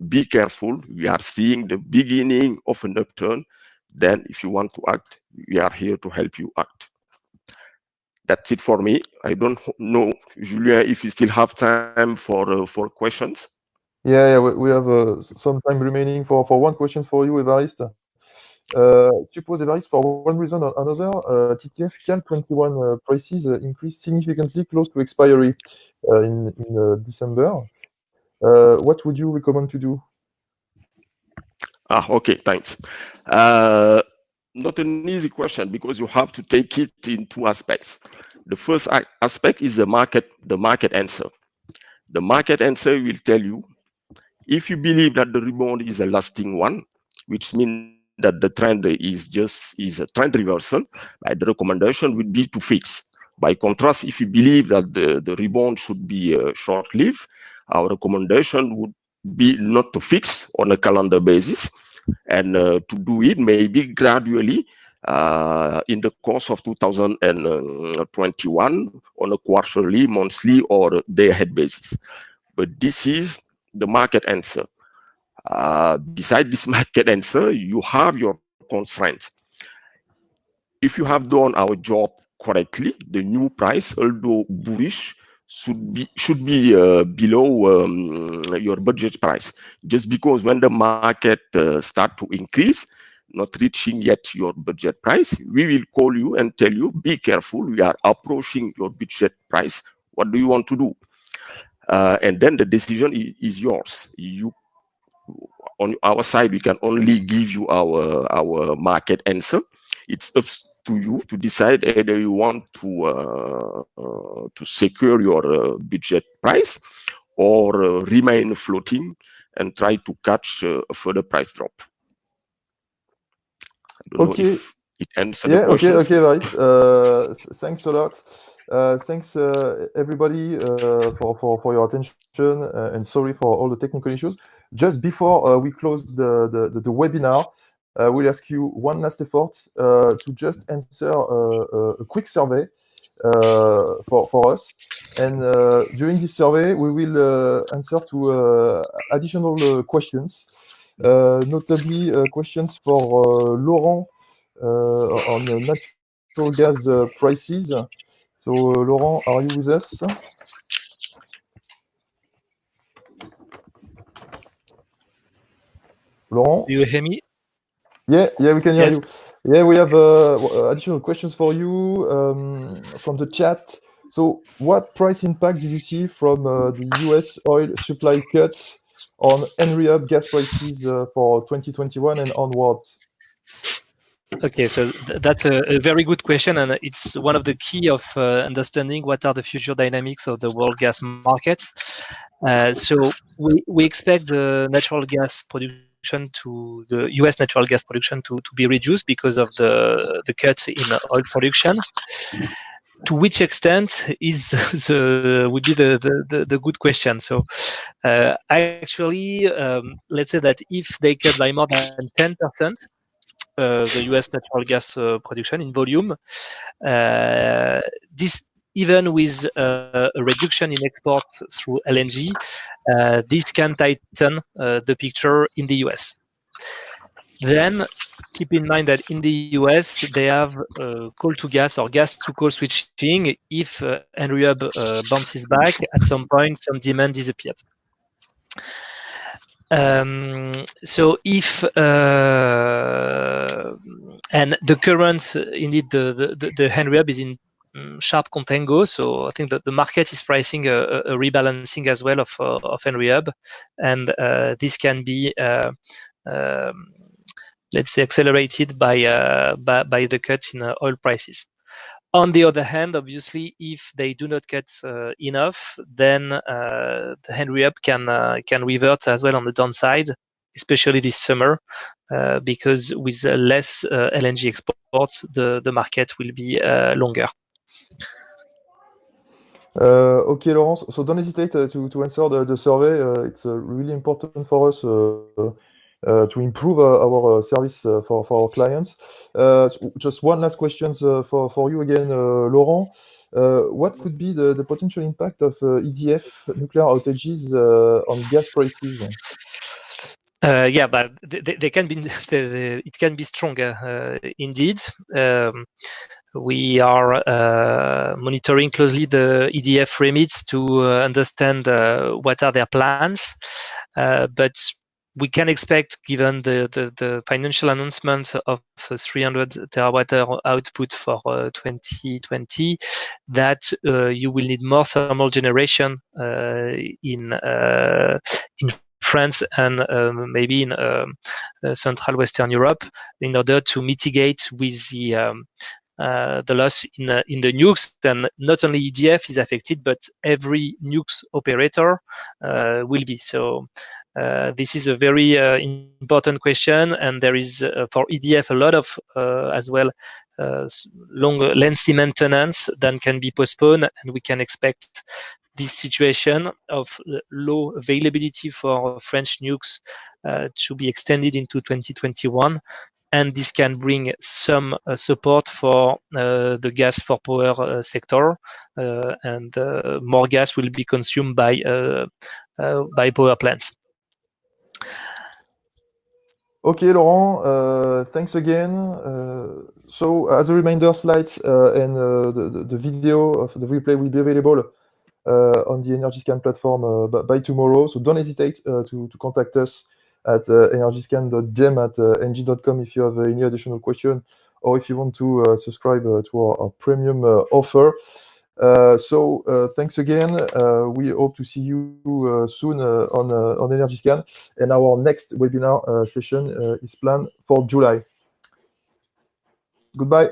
D: be careful, we are seeing the beginning of an upturn. Then if you want to act, we are here to help you act. That's it for me. I don't know, Julien, if you still have time for questions.
A: Yeah, we have some time remaining for one question for you, Évariste. Suppose, Évariste, for one reason or another, TTF Cal 21 prices increased significantly close to expiry in December. What would you recommend to do?
D: Okay, thanks. Not an easy question, because you have to take it in two aspects. The first aspect is the market answer. The market answer will tell you, if you believe that the rebound is a lasting one, which means that the trend is a trend reversal, the recommendation would be to fix. By contrast, if you believe that the rebound should be short-lived, our recommendation would be not to fix on a calendar basis, and to do it maybe gradually in the course of 2021 on a quarterly, monthly, or day-ahead basis. But this is the market answer. Beside this market answer, you have your constraints. If you have done our job correctly, the new price, although bullish, should be below your budget price. Just because when the market start to increase, not reaching yet your budget price, we will call you and tell you, be careful, we are approaching your budget price. What do you want to do? And then the decision is yours. You, on our side, we can only give you our market answer. It's up to you to decide either you want to secure your budget price or remain floating and try to catch a further price drop. I don't know if it answers the question.
A: Okay, right. Thanks a lot. Thanks everybody for your attention, and sorry for all the technical issues. Just before we close the webinar, we'll ask you one last effort to just answer a quick survey for us. And during this survey, we will answer to additional questions, notably questions for Laurent on natural gas prices. So, Laurent, are you with us? Laurent?
B: Do you hear me?
A: Yeah, we can hear you. Yeah, we have additional questions for you from the chat. So, what price impact do you see from the US oil supply cut on Henry Hub gas prices for 2021 and onwards?
B: Okay, so that's a very good question, and it's one of the key of understanding what are the future dynamics of the world gas markets. So we expect the natural gas production the U.S. natural gas production to be reduced because of the cuts in oil production. To which extent would be the good question. So actually, let's say that if they cut by more than 10%. The U.S. natural gas production in volume. This, even with a reduction in exports through LNG, this can tighten the picture in the U.S. Then keep in mind that in the US, they have coal to gas or gas to coal switching. If Henry Hub bounces back, at some point, some demand disappeared. So if and the current, indeed, the Henry Hub is in sharp contango. So I think that the market is pricing a rebalancing as well of Henry Hub, and this can be, let's say, accelerated by the cut in oil prices. On the other hand, obviously, if they do not cut enough, then the Henry Hub can revert as well on the downside, especially this summer, because with less LNG exports, the market will be longer.
A: Okay, Laurence. So don't hesitate to answer the survey. It's really important for us to improve our service for our clients. So just one last question for you again, Laurent. What could be the potential impact of EDF nuclear outages on gas prices?
B: Yeah, but they can be. It can be stronger, indeed. We are monitoring closely the EDF remits to understand what are their plans, but we can expect, given the financial announcement of 300 terawatt-hour output for 2020, that you will need more thermal generation in France and maybe in Central Western Europe in order to mitigate with the loss in the nukes. And not only EDF is affected, but every nukes operator will be. So this is a very important question, and there is for EDF a lot of as well lengthy maintenance that can be postponed, and we can expect this situation of low availability for French nukes to be extended into 2021. and this can bring some support for the gas for power sector, and more gas will be consumed by power plants.
A: Okay, Laurent, thanks again. So as a reminder, slides and the video of the replay will be available on the EnergyScan platform by tomorrow. So don't hesitate to contact us at energyscan.gem@engie.com if you have any additional question, or if you want to subscribe to our premium offer. So thanks again. We hope to see you soon on EnergyScan, and our next webinar session is planned for July. Goodbye.